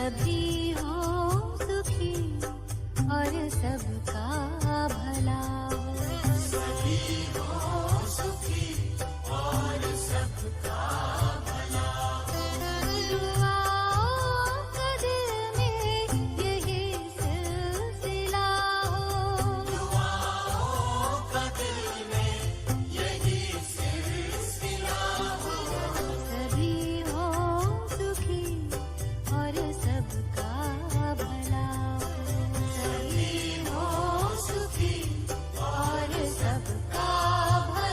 सभी हो सुखी और सबका भला हो। सभी हो सुखी और सबका भला हो। दुआओं का दिल में यही सिलसिला हो। दुआओं का दिल में यही सिलसिला हो। सभी हो सुखी और सबका भला हो। सभी हो सुखी और सबका भला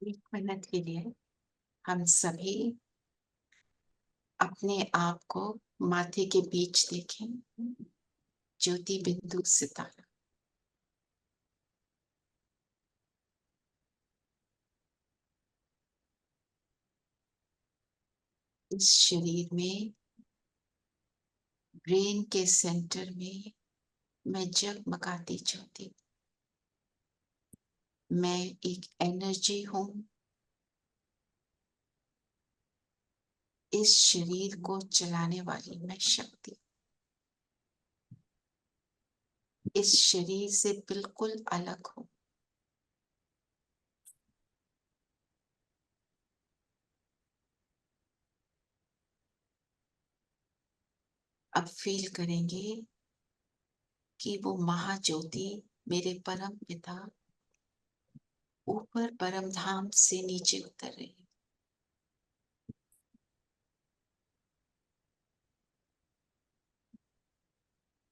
एक मिनट के लिए हम सभी अपने आप को माथे के बीच देखें, ज्योति बिंदु सितारा। इस शरीर में ब्रेन के सेंटर में मैं जगमगाती ज्योति, मैं एक एनर्जी हूं। इस शरीर को चलाने वाली मैं शक्ति, इस शरीर से बिल्कुल अलग हूं। अब फील करेंगे कि वो महाज्योति मेरे परम पिता ऊपर परम धाम से नीचे उतर रही है।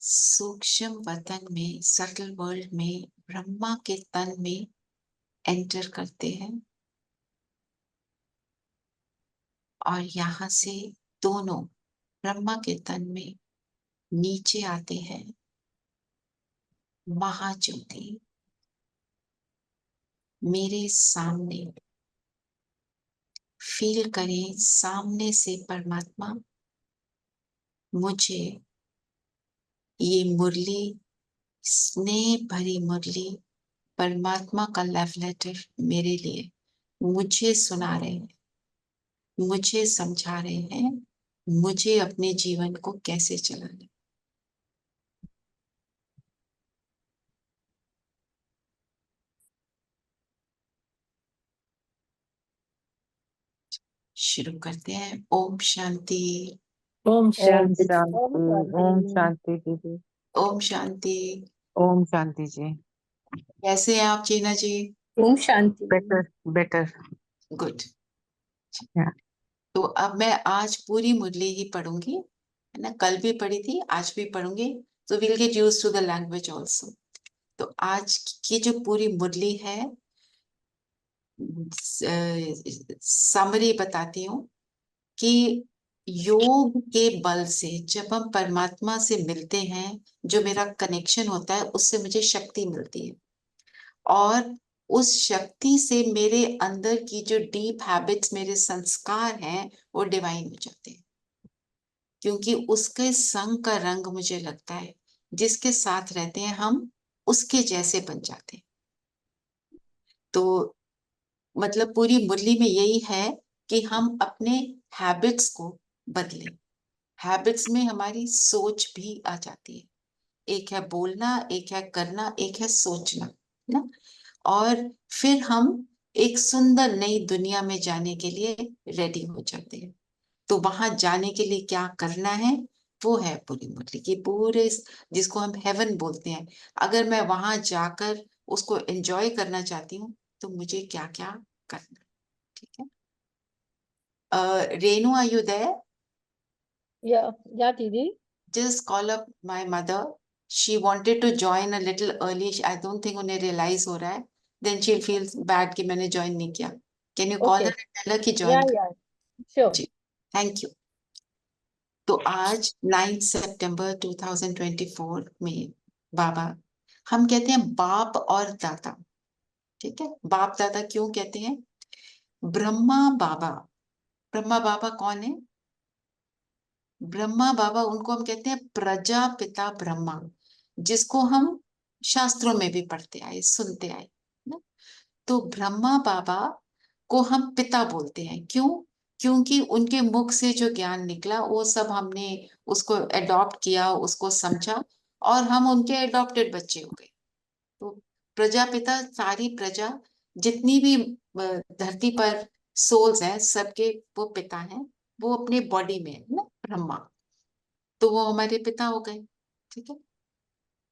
सूक्ष्म वतन में, सटल वर्ल्ड में, ब्रह्मा के तन में एंटर करते हैं और यहाँ से दोनों ब्रह्मा के तन में नीचे आते हैं। महाज्योति मेरे सामने, फील करें सामने से परमात्मा मुझे ये मुरली, स्नेह भरी मुरली, परमात्मा का लव लेटर मेरे लिए मुझे सुना रहे हैं, मुझे समझा रहे हैं मुझे अपने जीवन को कैसे चलाना। शुरू करते हैं। ओम शांति। ओम ओम शांति। शांति। ओम शांति दीदी। ओम शांति। ओम शांति जी। कैसे हैं आप चीना जी? ओम शांति। Better better. गुड। Yeah. तो अब मैं आज पूरी मुरली ही पढ़ूंगी, है ना? कल भी पढ़ी थी, आज भी पढ़ूंगी। तो will get used to the language also. तो आज की जो पूरी मुरली है, समरी बताती हूँ कि योग के बल से जब हम परमात्मा से मिलते हैं, जो मेरा कनेक्शन होता है, उससे मुझे शक्ति मिलती है और उस शक्ति से मेरे अंदर की जो डीप हैबिट्स, मेरे संस्कार हैं, वो डिवाइन हो जाते हैं। क्योंकि उसके संग का रंग मुझे लगता है, जिसके साथ रहते हैं हम उसके जैसे बन जाते हैं। तो मतलब पूरी मुरली में यही है कि हम अपने हैबिट्स को बदलें। हैबिट्स में हमारी सोच भी आ जाती है। एक है बोलना, एक है करना, एक है सोचना, ना? और फिर हम एक सुंदर नई दुनिया में जाने के लिए रेडी हो जाते हैं। तो वहां जाने के लिए क्या करना है, वो है पूरी मुरली की पूरे, जिसको हम हेवन बोलते हैं। अगर मैं वहां जाकर उसको एंजॉय करना चाहती हूँ तो मुझे क्या क्या करना है। ठीक है। Renu, are you there? या दीदी। Just call up my mother. She wanted to join a little early. I don't think उन्हें realize हो रहा है. Then she'll feel bad कि मैंने join नहीं किया. Can you call Okay. her and tell her कि या join या श्योर। Ji, thank you. तो आज 9 सितंबर 2024 में बाबा, हम कहते हैं बाप और दादा। ठीक है, बाप दादा क्यों कहते हैं? ब्रह्मा बाबा, ब्रह्मा बाबा कौन है? ब्रह्मा बाबा, उनको हम कहते हैं प्रजापिता ब्रह्मा, जिसको हम शास्त्रों में भी पढ़ते आए, सुनते आए ना? तो ब्रह्मा बाबा को हम पिता बोलते हैं। क्यों? क्योंकि उनके मुख से जो ज्ञान निकला वो सब हमने उसको एडॉप्ट किया, उसको समझा और हम उनके एडॉप्टेड बच्चे हो गए। तो प्रजापिता, सारी प्रजा, जितनी भी धरती पर सोल्स हैं, सबके वो पिता हैं। वो अपने बॉडी में है ना, ब्रह्मा। तो वो हमारे पिता हो गए। ठीक है।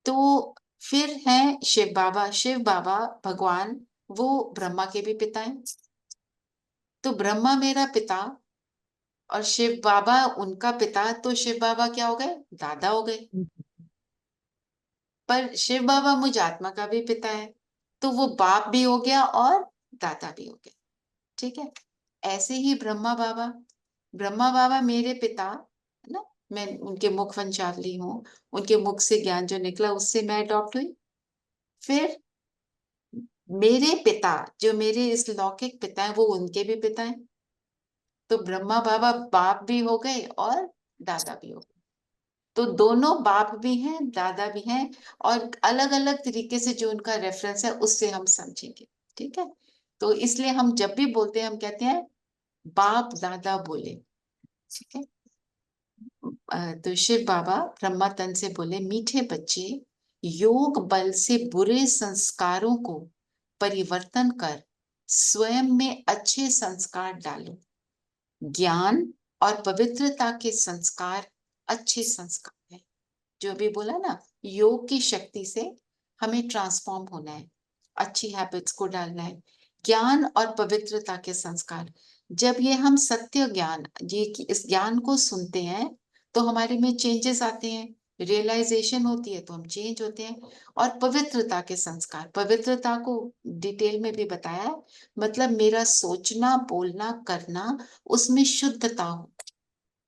तो फिर है शिव बाबा। शिव बाबा भगवान, वो ब्रह्मा के भी पिता हैं। तो ब्रह्मा मेरा पिता और शिव बाबा उनका पिता, तो शिव बाबा क्या हो गए? दादा हो गए। पर शिव बाबा मुझ आत्मा का भी पिता है, तो वो बाप भी हो गया और दादा भी हो गया। ठीक है। ऐसे ही ब्रह्मा बाबा मेरे पिता है ना, मैं उनके मुख वंशावली हूँ, उनके मुख से ज्ञान जो निकला उससे मैं अडॉप्ट हुई। फिर मेरे पिता जो मेरे इस लौकिक पिता है वो उनके भी पिता हैं, तो ब्रह्मा बाबा बाप भी हो गए और दादा भी हो गए। तो दोनों बाप भी हैं दादा भी हैं, और अलग अलग तरीके से जो उनका रेफरेंस है उससे हम समझेंगे। ठीक है, तो इसलिए हम जब भी बोलते हैं हम कहते हैं बाप दादा बोले। ठीक है। तो शिव बाबा ब्रह्मा तन से बोले, मीठे बच्चे, योग बल से बुरे संस्कारों को परिवर्तन कर स्वयं में अच्छे संस्कार डालो। ज्ञान और पवित्रता के संस्कार अच्छे संस्कार है। जो भी बोला ना, योग की शक्ति से हमें ट्रांसफॉर्म होना है, अच्छी हैबिट्स को डालना है। ज्ञान और पवित्रता के संस्कार, जब ये हम सत्य ज्ञान ये कि इस ज्ञान को सुनते हैं तो हमारे में चेंजेस आते हैं, रियलाइजेशन होती है तो हम चेंज होते हैं। और पवित्रता के संस्कार, पवित्रता को डिटेल में भी बताया है, मतलब मेरा सोचना बोलना करना उसमें शुद्धता हो,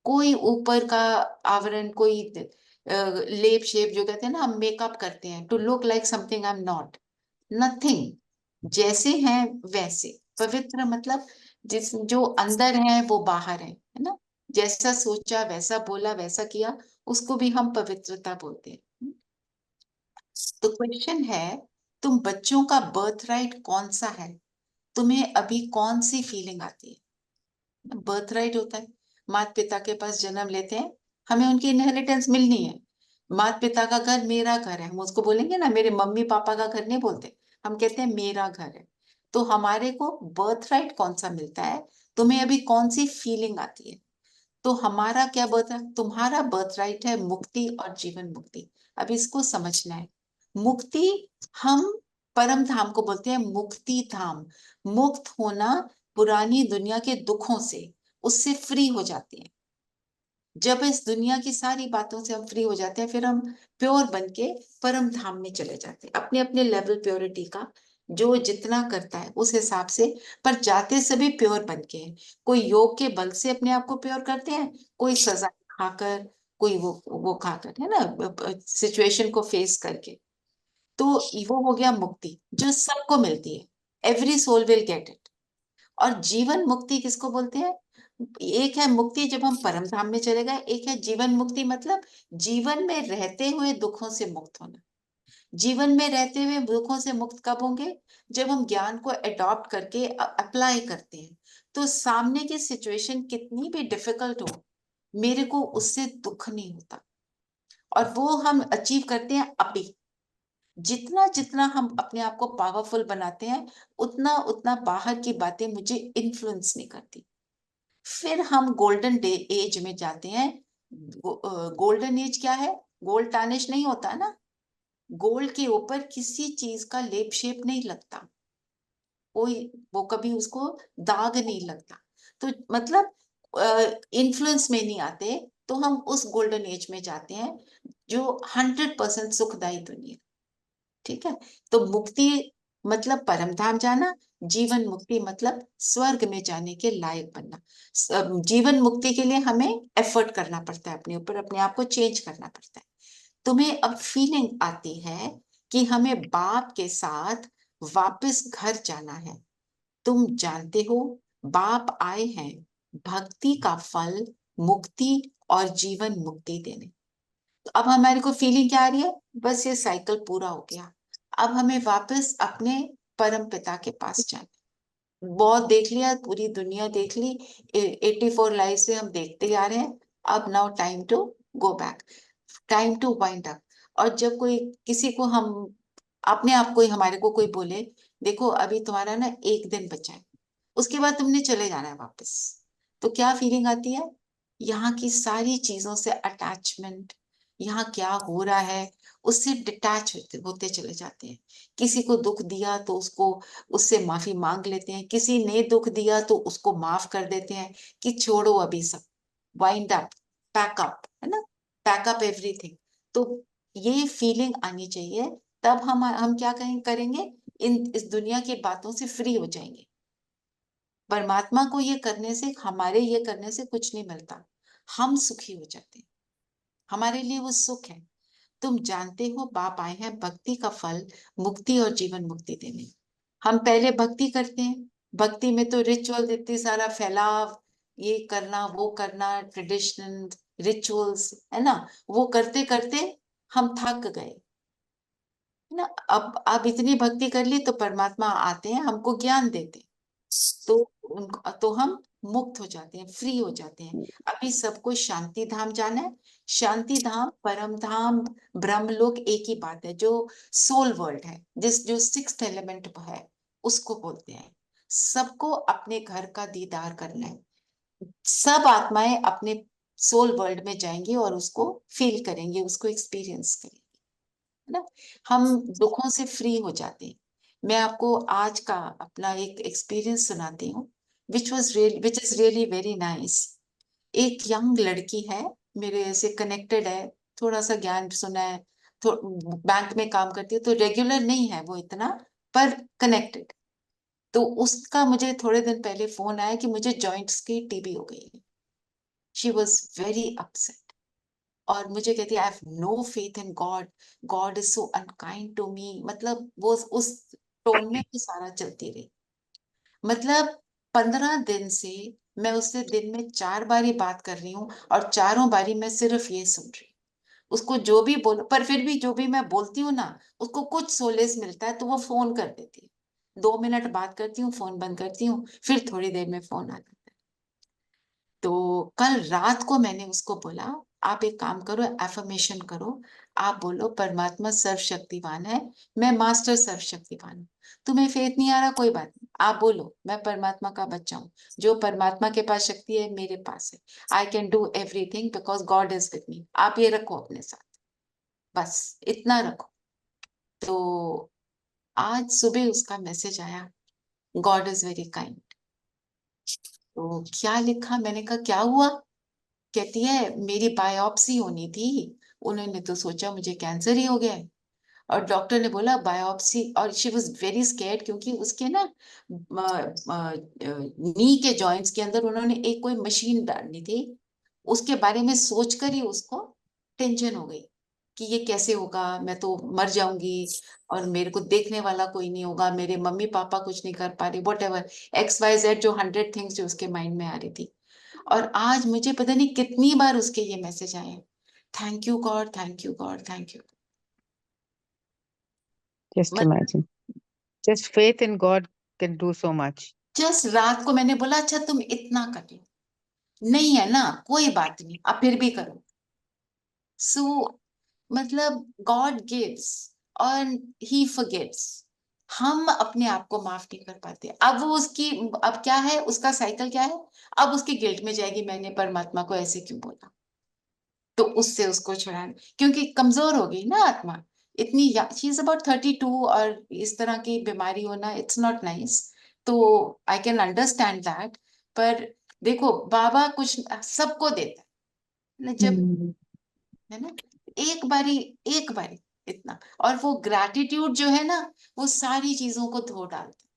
कोई ऊपर का आवरण, कोई लेप शेप जो कहते हैं ना, हम मेकअप करते हैं to look like something, I am not, nothing, जैसे हैं वैसे। पवित्र मतलब जिस जो अंदर है वो बाहर है ना, जैसा सोचा वैसा बोला वैसा किया, उसको भी हम पवित्रता बोलते हैं। तो क्वेश्चन है, तुम बच्चों का बर्थ राइट कौन सा है? तुम्हें अभी कौन सी फीलिंग आती है? बर्थ राइट होता है, माता पिता के पास जन्म लेते हैं, हमें उनकी इनहेरिटेंस मिलनी है। माता पिता का घर मेरा घर है, हम उसको बोलेंगे ना, मेरे मम्मी पापा का घर नहीं बोलते, हम कहते हैं मेरा घर है। तो हमारे को बर्थ राइट कौन सा मिलता है, तुम्हें अभी कौन सी फीलिंग आती है? तो हमारा क्या बर्थ राइट, तुम्हारा बर्थ राइट है मुक्ति और जीवन मुक्ति। अब इसको समझना है। मुक्ति, हम परम धाम को बोलते हैं मुक्ति धाम, मुक्त होना पुरानी दुनिया के दुखों से, उससे फ्री हो जाते हैं। जब इस दुनिया की सारी बातों से हम फ्री हो जाते हैं, फिर हम प्योर बन के परम धाम में चले जाते हैं, अपने अपने लेवल प्योरिटी का जो जितना करता है उस हिसाब से। पर जाते सभी प्योर बन के हैं। कोई योग के बल से अपने आप को प्योर करते हैं, कोई सजा खाकर, कोई वो खाकर, है ना, सिचुएशन को फेस करके। तो वो हो गया मुक्ति जो सबको मिलती है, every soul will get it. और जीवन मुक्ति किसको बोलते हैं? एक है मुक्ति जब हम परम धाम में चले गए, एक है जीवन मुक्ति, मतलब जीवन में रहते हुए दुखों से मुक्त होना। जीवन में रहते हुए दुखों से मुक्त कब होंगे? जब हम ज्ञान को अडॉप्ट करके अप्लाई करते हैं, तो सामने की सिचुएशन कितनी भी डिफिकल्ट हो, मेरे को उससे दुख नहीं होता। और वो हम अचीव करते हैं अभी। जितना जितना हम अपने आप को पावरफुल बनाते हैं, उतना उतना बाहर की बातें मुझे इन्फ्लुएंस नहीं करती। फिर हम गोल्डन डे एज में जाते हैं। गोल्डन एज क्या है? गोल्ड टार्निश नहीं होता ना, गोल्ड के ऊपर किसी चीज का लेप शेप नहीं लगता, कोई वो कभी उसको दाग नहीं लगता। तो मतलब इन्फ्लुएंस में नहीं आते, तो हम उस गोल्डन एज में जाते हैं जो 100% सुखदायी दुनिया। ठीक है। तो मुक्ति मतलब परमधाम जाना, जीवन मुक्ति मतलब स्वर्ग में जाने के लायक बनना। जीवन मुक्ति के लिए हमें एफर्ट करना पड़ता है, अपने ऊपर अपने आप को चेंज करना पड़ता है। तुम्हें अब फीलिंग आती है कि हमें बाप के साथ वापस घर जाना है। तुम जानते हो बाप आए हैं भक्ति का फल, मुक्ति और जीवन मुक्ति देने। तो अब हमारे को फीलिंग क्या आ रही है? बस ये साइकिल पूरा हो गया, अब हमें वापस अपने परम पिता के पास जाना। बहुत देख लिया, पूरी दुनिया देख ली, 84 लाइफ से हम देखते आ रहे हैं। अब now time to go back, time to wind up. और जब कोई किसी को हम अपने आप को ही हमारे को कोई बोले, देखो अभी तुम्हारा ना एक दिन बचा है, उसके बाद तुमने चले जाना है वापस, तो क्या फीलिंग आती है? यहाँ की सारी चीजों से अटैचमेंट, यहाँ क्या हो रहा है उससे डिटैच होते होते चले जाते हैं। किसी को दुख दिया तो उसको, उससे माफी मांग लेते हैं, किसी ने दुख दिया तो उसको माफ कर देते हैं कि छोड़ो अभी सब, वाइंड अप, पैक अप, है ना, पैक अप एवरीथिंग। तो ये फीलिंग आनी चाहिए, तब हम क्या करेंगे, इन इस दुनिया की बातों से फ्री हो जाएंगे। परमात्मा को ये करने से, हमारे ये करने से कुछ नहीं मिलता, हम सुखी हो जाते हैं, हमारे लिए वो सुख है। तुम जानते हो बाप आए हैं भक्ति का फल, मुक्ति और जीवन मुक्ति देने। हम पहले भक्ति करते हैं, भक्ति में तो रिचुअल इतनी सारा फैलाव, ये करना वो करना, ट्रेडिशन रिचुअल्स है ना, वो करते करते हम थक गए, है ना। अब इतनी भक्ति कर ली तो परमात्मा आते हैं, हमको ज्ञान देते हैं, तो तो हम मुक्त हो जाते हैं, फ्री हो जाते हैं। अभी सबको शांति धाम जाना है। शांति धाम, परम धाम, ब्रह्मलोक एक ही बात है, जो सोल वर्ल्ड है, जो सिक्स्थ एलिमेंट है, उसको बोलते हैं। सबको अपने घर का दीदार करना है, सब आत्माएं अपने सोल वर्ल्ड में जाएंगी और उसको फील करेंगे, उसको एक्सपीरियंस करेंगे, है ना। हम दुखों से फ्री हो जाते हैं। मैं आपको आज का अपना एक एक्सपीरियंस सुनाती हूँ, which is really very nice. एक यंग लड़की है, मेरे से कनेक्टेड है, थोड़ा सा ज्ञान सुना है, तो बैंक में काम करती है, तो रेगुलर नहीं है वो इतना, पर कनेक्टेड। तो उसका मुझे थोड़े दिन पहले फोन आया कि मुझे जॉइंट्स की टीबी हो गई है। शी वॉज वेरी अपसेट और मुझे कहती है I have no faith in God, God is so unkind to me, मतलब वो उस टोन में वो सारा चलती रही। मतलब 15 दिन से मैं उससे दिन में 4 बार ही बात कर रही हूँ और चारों बारी मैं सिर्फ ये सुन रही हूँ। उसको जो भी बोलो, पर फिर भी जो भी मैं बोलती हूँ ना, उसको कुछ सोलेस मिलता है तो वो फोन कर देती है। 2 मिनट बात करती हूँ, फोन बंद करती हूँ, फिर थोड़ी देर में फोन आता है। तो कल रात को मैंने उसको बोला, आप एक काम करो, एफर्मेशन करो, आप बोलो परमात्मा सर्वशक्तिवान है, मैं मास्टर सर्वशक्तिवान हूँ। तुम्हें फेथ नहीं आ रहा, कोई बात नहीं, आप बोलो मैं परमात्मा का बच्चा हूँ, जो परमात्मा के पास शक्ति है मेरे पास है, I can do everything because God is with me. आप ये रखो अपने साथ, बस इतना रखो। तो आज सुबह उसका मैसेज आया, गॉड इज वेरी काइंड। तो क्या लिखा, मैंने कहा क्या हुआ? कहती है मेरी बायोप्सी होनी थी, उन्होंने तो सोचा मुझे कैंसर ही हो गया है, और डॉक्टर ने बोला बायोप्सी, और शी वाज वेरी स्कैर्ड क्योंकि उसके ना नी के जॉइंट्स के अंदर उन्होंने एक कोई मशीन डालनी थी, उसके बारे में सोचकर ही उसको टेंशन हो गई कि ये कैसे होगा, मैं तो मर जाऊंगी और मेरे को देखने वाला कोई नहीं होगा, मेरे मम्मी पापा कुछ नहीं कर पा रहे, वट एवर XYZ, जो 100 थिंग्स जो उसके माइंड में आ रही थी। और आज मुझे पता नहीं कितनी बार उसके ये मैसेज आए, thank you God, thank you God, thank you. Just imagine. Just faith in God can do so much. Just रात को मैंने बोला अच्छा तुम इतना कर लो, नहीं है ना कोई बात नहीं, अब फिर भी करो। सो मतलब गॉड गिव्स और ही फॉरगिव्स। हम अपने आप को माफ नहीं कर पाते। अब वो उसकी, अब क्या है उसका साइकिल क्या है, अब उसकी गिल्ट में जाएगी, मैंने परमात्मा को ऐसे क्यों बोला, तो उससे उसको छुड़ाना, क्योंकि कमजोर हो गई ना आत्मा इतनी। शी इज अबाउट 32 और इस तरह की बीमारी होना इट्स नॉट नाइस। तो आई कैन अंडरस्टैंड दैट। पर देखो बाबा कुछ सबको देता है ना, जब, Hmm. है ना, एक बारी, एक बारी इतना, और वो ग्रैटिट्यूड जो है ना, वो सारी चीजों को धो डालता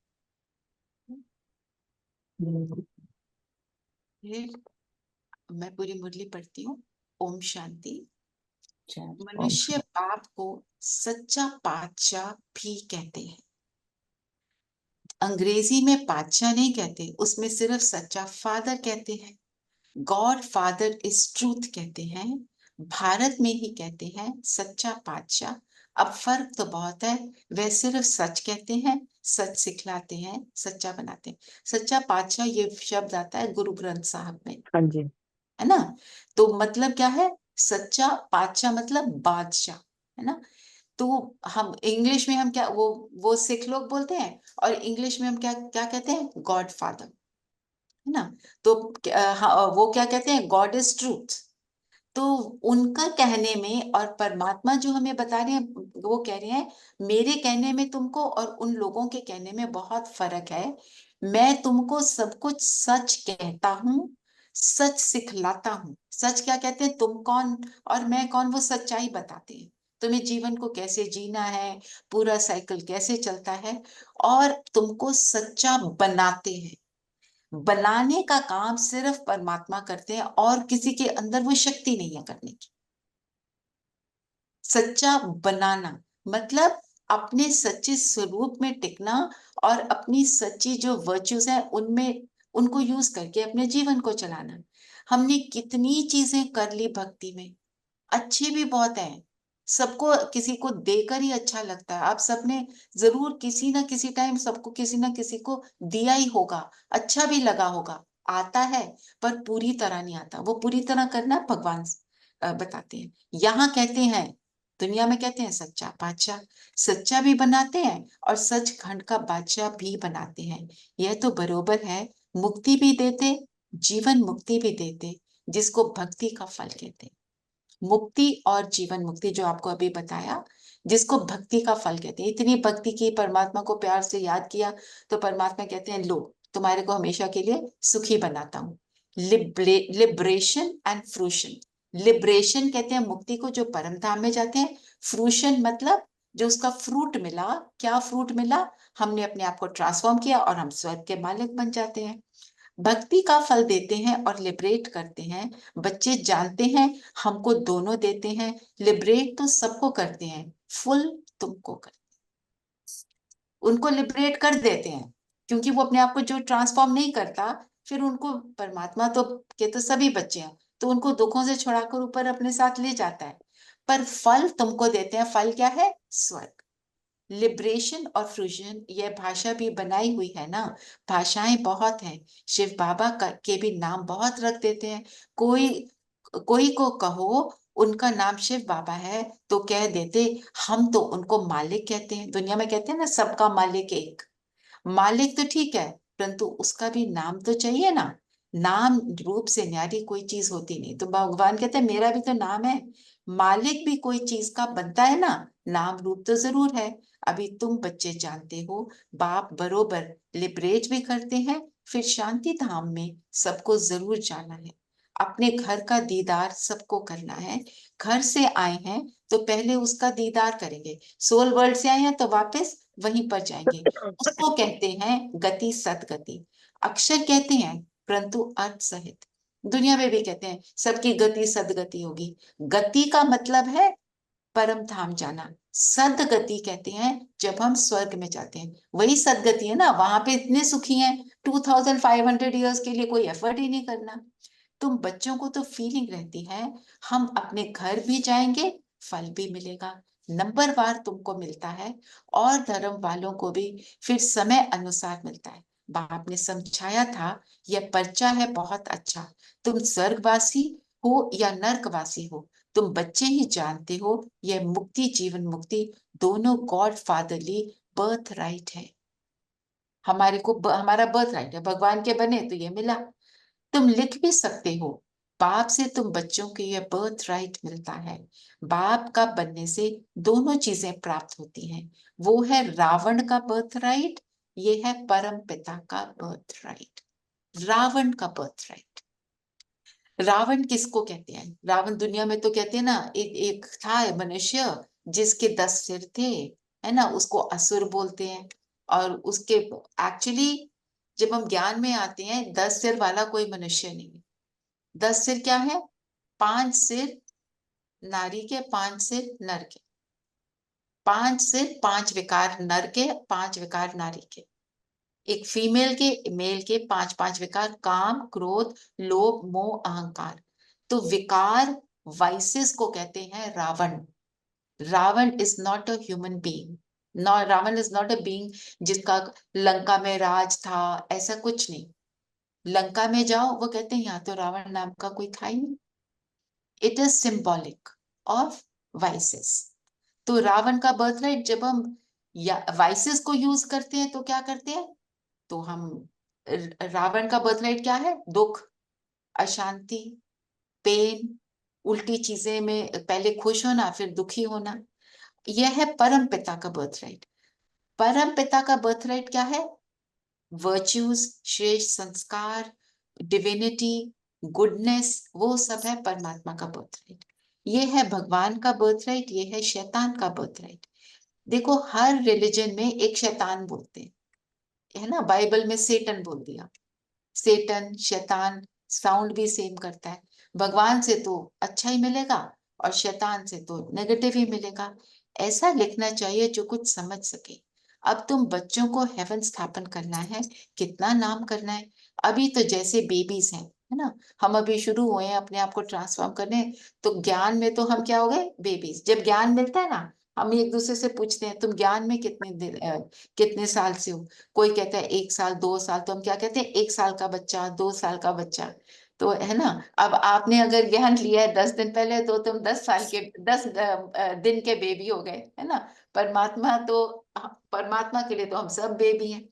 Hmm. है। फिर मैं पूरी मुरली पढ़ती हूँ। ओम शांति। Om मनुष्य पाप को सच्चा पातशाह भी कहते हैं। अंग्रेजी में पातशाह नहीं कहते, उसमें सिर्फ सच्चा फादर कहते हैं। गॉड फादर इज ट्रूथ कहते हैं, भारत में ही कहते हैं सच्चा पातशाह। अब फर्क तो बहुत है, वे सिर्फ सच कहते हैं, सच सिखलाते हैं, सच्चा बनाते हैं। सच्चा पातशाह ये शब्द आता है गुरु ग्रंथ साहब में, हाँ जी। है ना। तो मतलब क्या है, सच्चा पातशाह मतलब बादशाह, है ना। तो हम इंग्लिश में हम क्या, वो सिख लोग बोलते हैं, और इंग्लिश में हम क्या क्या कहते हैं, गॉड फादर, है ना। तो हाँ, वो क्या कहते हैं, गॉड इज ट्रूथ। तो उनका कहने में और परमात्मा जो हमें बता रहे हैं, वो कह रहे हैं मेरे कहने में तुमको और उन लोगों के कहने में बहुत फर्क है। मैं तुमको सब कुछ सच कहता हूँ, सच सिखलाता हूँ। सच क्या कहते हैं, तुम कौन और मैं कौन, वो सच्चाई बताते हैं। तुम्हें जीवन को कैसे जीना है, पूरा साइकिल कैसे चलता है, और तुमको सच्चा बनाते हैं। बनाने का काम सिर्फ परमात्मा करते हैं और किसी के अंदर वो शक्ति नहीं है करने की। सच्चा बनाना मतलब अपने सच्चे स्वरूप में टिकना और अपनी सच्ची जो वर्च्यूज है उनमें उनको यूज करके अपने जीवन को चलाना। हमने कितनी चीजें कर ली भक्ति में, अच्छी भी बहुत है, सबको किसी को देकर ही अच्छा लगता है। आप सबने जरूर किसी ना किसी टाइम सबको किसी ना किसी को दिया ही होगा, अच्छा भी लगा होगा, आता है पर पूरी तरह नहीं आता। वो पूरी तरह करना भगवान बताते हैं। यहाँ कहते हैं, दुनिया में कहते हैं सच्चा बादशाह, सच्चा भी बनाते हैं और सचखंड का बादशाह भी बनाते हैं। यह तो बरोबर है, मुक्ति भी देते, जीवन मुक्ति भी देते, जिसको भक्ति का फल कहते हैं। मुक्ति और जीवन मुक्ति जो आपको अभी बताया, जिसको भक्ति का फल कहते हैं। इतनी भक्ति की, परमात्मा को प्यार से याद किया तो परमात्मा कहते हैं लो तुम्हारे को हमेशा के लिए सुखी बनाता हूँ। Liberation and fruition. लिबरेशन कहते हैं मुक्ति को, जो परम धाम में जाते हैं। फ्रूशन मतलब जो उसका फ्रूट मिला। क्या फ्रूट मिला? हमने अपने आप को ट्रांसफॉर्म किया और हम स्वर्ग के मालिक बन जाते हैं। भक्ति का फल देते हैं और लिबरेट करते हैं। बच्चे जानते हैं हमको दोनों देते हैं। लिबरेट तो सबको करते हैं, फुल तुमको करते हैं। उनको लिबरेट कर देते हैं क्योंकि वो अपने आप को जो ट्रांसफॉर्म नहीं करता, फिर उनको परमात्मा तो के तो सभी बच्चे हैं, तो उनको दुखों से छुड़ाकर ऊपर अपने साथ ले जाता है। पर फल तुमको देते हैं। फल क्या है? स्वर्ग। लिबरेशन और फ्यूजन, यह भाषा भी बनाई हुई है ना, भाषाएं बहुत हैं। शिव बाबा के भी नाम बहुत रख देते हैं। कोई कोई को कहो उनका नाम शिव बाबा है तो कह देते हम तो उनको मालिक कहते हैं। दुनिया में कहते हैं ना सबका मालिक एक। मालिक तो ठीक है, परंतु उसका भी नाम तो चाहिए ना। नाम रूप से न्यारी कोई चीज होती नहीं। तो भगवान कहते हैं मेरा भी तो नाम है। मालिक भी कोई चीज का बनता है ना, नाम रूप तो जरूर है। अभी तुम बच्चे जानते हो, बाप बरोबर लिबरेट भी करते हैं। फिर शांति धाम में सबको जरूर जाना है, अपने घर का दीदार सबको करना है। घर से आए हैं तो पहले उसका दीदार करेंगे। सोल वर्ल्ड से आए हैं तो वापस वहीं पर जाएंगे। उसको कहते हैं गति सदगति। अक्षर कहते हैं परंतु अर्थ सहित। दुनिया में भी कहते हैं सबकी गति सदगति होगी। गति का मतलब है परम धाम जाना। सदगति कहते हैं जब हम स्वर्ग में जाते हैं, वही सदगति है ना। वहां पे इतने सुखी हैं, 2500 ईयर्स के लिए कोई एफर्ट ही नहीं करना। तुम बच्चों को तो फीलिंग रहती है हम अपने घर भी जाएंगे, फल भी मिलेगा, नंबर वार तुमको मिलता है, और धर्म वालों को भी फिर समय अनुसार मिलता है। बाप ने समझाया था यह पर्चा है बहुत अच्छा। तुम स्वर्गवासी हो या नर्कवासी हो, तुम बच्चे ही जानते हो यह मुक्ति जीवन मुक्ति दोनों गॉड फादरली बर्थ राइट है। हमारे को हमारा बर्थ राइट है, भगवान के बने तो ये मिला। तुम लिख भी सकते हो, बाप से तुम बच्चों को यह बर्थ राइट मिलता है। बाप का बनने से दोनों चीजें प्राप्त होती हैं। वो है रावण का बर्थ राइट, ये है परम पिता का बर्थ राइट। रावण का बर्थ राइट। रावण किसको कहते हैं? रावण दुनिया में तो कहते हैं ना, एक था मनुष्य जिसके 10 सिर थे, है ना, उसको असुर बोलते हैं। और उसके एक्चुअली जब हम ज्ञान में आते हैं 10 सिर वाला कोई मनुष्य नहीं है। 10 सिर क्या है? 5 सिर नारी के, 5 सिर नर के। 5 सिर, 5 विकार नर के, 5 विकार नारी के। एक फीमेल के, मेल के 5 विकार, काम क्रोध लोभ मोह अहंकार। तो विकार वाइसेस को कहते हैं Ravan. Ravan is not a human being. Ravan is not a being जिसका लंका में राज था, ऐसा कुछ नहीं। लंका में जाओ वो कहते हैं यहाँ तो रावण नाम का कोई था ही नहीं। It is symbolic of vices. तो रावण का बर्थ राइट, जब हम वाइसेस को यूज करते हैं तो क्या करते हैं? तो हम रावण का बर्थ राइट क्या है? दुख, अशांति, पेन, उल्टी चीजें में पहले खुश होना फिर दुखी होना। यह है परम पिता का बर्थ राइट। परम पिता का बर्थ राइट क्या है? वर्च्यूज, श्रेष्ठ संस्कार, डिविनिटी, गुडनेस, वो सब है परमात्मा का बर्थ राइट। ये है भगवान का बर्थ राइट, ये है शैतान का बर्थ राइट। देखो हर रिलीजन में एक शैतान बोलते हैं, है ना। बाइबल में सेटन बोल दिया। सेटन, शैतान साउंड भी सेम करता है। भगवान से तो अच्छा ही मिलेगा और शैतान से तो नेगेटिव ही मिलेगा। ऐसा लिखना चाहिए जो कुछ समझ सके। अब तुम बच्चों को हेवन स्थापन करना है, कितना नाम करना है। अभी तो जैसे बेबीज हैं, है ना, हम अभी शुरू हुए हैं अपने आप को ट्रांसफॉर्म करने, तो ज्ञान में तो हम क्या हो गए, बेबीज। जब ज्ञान मिलता है ना, हम एक दूसरे से पूछते हैं तुम ज्ञान में कितने साल से हो। कोई कहता है 1 साल 2 साल, तो हम क्या कहते हैं, 1 साल का बच्चा, 2 साल का बच्चा। तो है ना, अब आपने अगर ज्ञान लिया है 10 दिन पहले, तो तुम 10 साल के 10 दिन के बेबी हो गए, है ना। परमात्मा तो, परमात्मा के लिए तो हम सब बेबी हैं।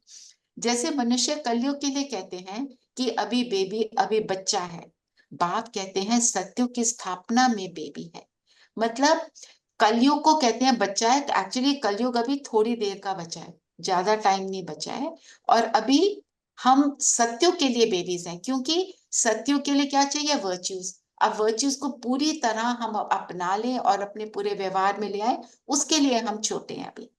जैसे मनुष्य कलयुग के लिए कहते हैं कि अभी बेबी, अभी बच्चा है, बाप कहते हैं सत्युग की स्थापना में बेबी है। मतलब कलयुग को कहते हैं बच्चा है, एक्चुअली कलयुग अभी थोड़ी देर का बचा है, ज्यादा टाइम नहीं बचा है। और अभी हम सत्युग के लिए बेबीज हैं, क्योंकि सत्युग के लिए क्या चाहिए, वर्च्यूज। अब वर्च्यूज को पूरी तरह हम अपना लें और अपने पूरे व्यवहार में ले आए, उसके लिए हम छोटे हैं अभी।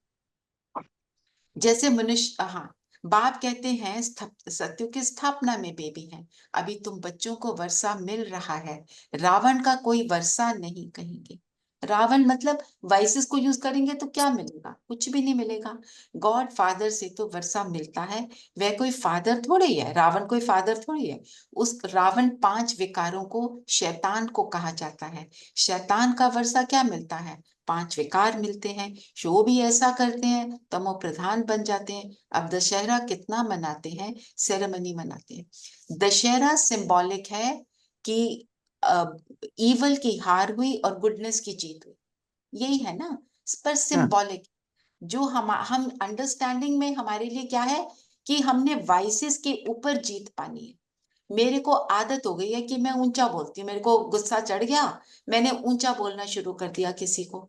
जैसे मनुष्य, हाँ, बाप कहते हैं सत्युग की स्थापना में बेबी हैं। अभी तुम बच्चों को वर्षा मिल रहा है, रावण का कोई वर्षा नहीं कहेंगे। रावण मतलब वाइसेस को यूज करेंगे तो क्या मिलेगा, कुछ भी नहीं मिलेगा। गॉड फादर से तो वर्षा मिलता है, वह कोई फादर थोड़ी है, रावण कोई फादर थोड़ी है। उस रावण 5 विकारों को, शैतान को कहा जाता है। शैतान का वर्षा क्या मिलता है, 5 विकार मिलते हैं। शो भी ऐसा करते हैं, तमो प्रधान बन जाते हैं। अब दशहरा कितना मनाते हैं, सेरेमनी मनाते हैं। दशहरा सिंबॉलिक है कि ईवल की हार हुई और गुडनेस की जीत हुई, यही है ना, पर हाँ, सिंबॉलिक। जो हम अंडरस्टैंडिंग में हमारे लिए क्या है कि हमने वाइसेस के ऊपर जीत पानी है। मेरे को आदत हो गई है कि मैं ऊंचा बोलती हूँ, मेरे को गुस्सा चढ़ गया, मैंने ऊंचा बोलना शुरू कर दिया किसी को।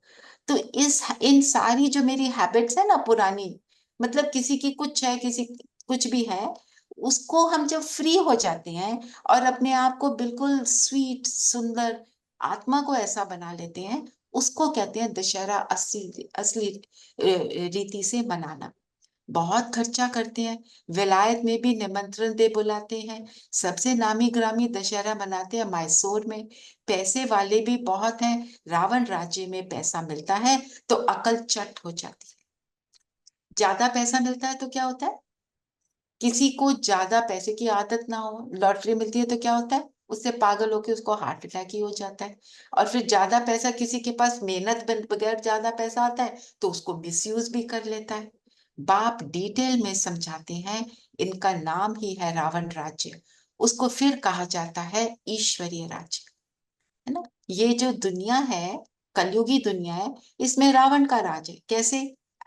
तो इस इन सारी जो मेरी हैबिट्स है ना पुरानी, मतलब किसी की कुछ है, किसी कुछ भी है, उसको हम जब फ्री हो जाते हैं और अपने आप को बिल्कुल स्वीट सुंदर आत्मा को ऐसा बना लेते हैं, उसको कहते हैं दशहरा असली असली रीति से मनाना। बहुत खर्चा करते हैं, विलायत में भी निमंत्रण दे बुलाते हैं। सबसे नामी ग्रामी दशहरा मनाते हैं मैसूर में। पैसे वाले भी बहुत हैं, रावण राज्य में पैसा मिलता है तो अकल चट हो जाती है। ज्यादा पैसा मिलता है तो क्या होता है, किसी को ज्यादा पैसे की आदत ना हो, लॉटरी मिलती है तो क्या होता है, उससे पागल होके उसको हार्ट अटैक ही हो जाता है। और फिर ज्यादा पैसा किसी के पास मेहनत बगैर ज्यादा पैसा आता है तो उसको मिसयूज भी कर लेता है। बाप डिटेल में समझाते हैं, इनका नाम ही है रावण राज्य। उसको फिर कहा जाता है ईश्वरीय राज्य, है ना। ये जो दुनिया है, कलयुगी दुनिया है, इसमें रावण का राज है। कैसे,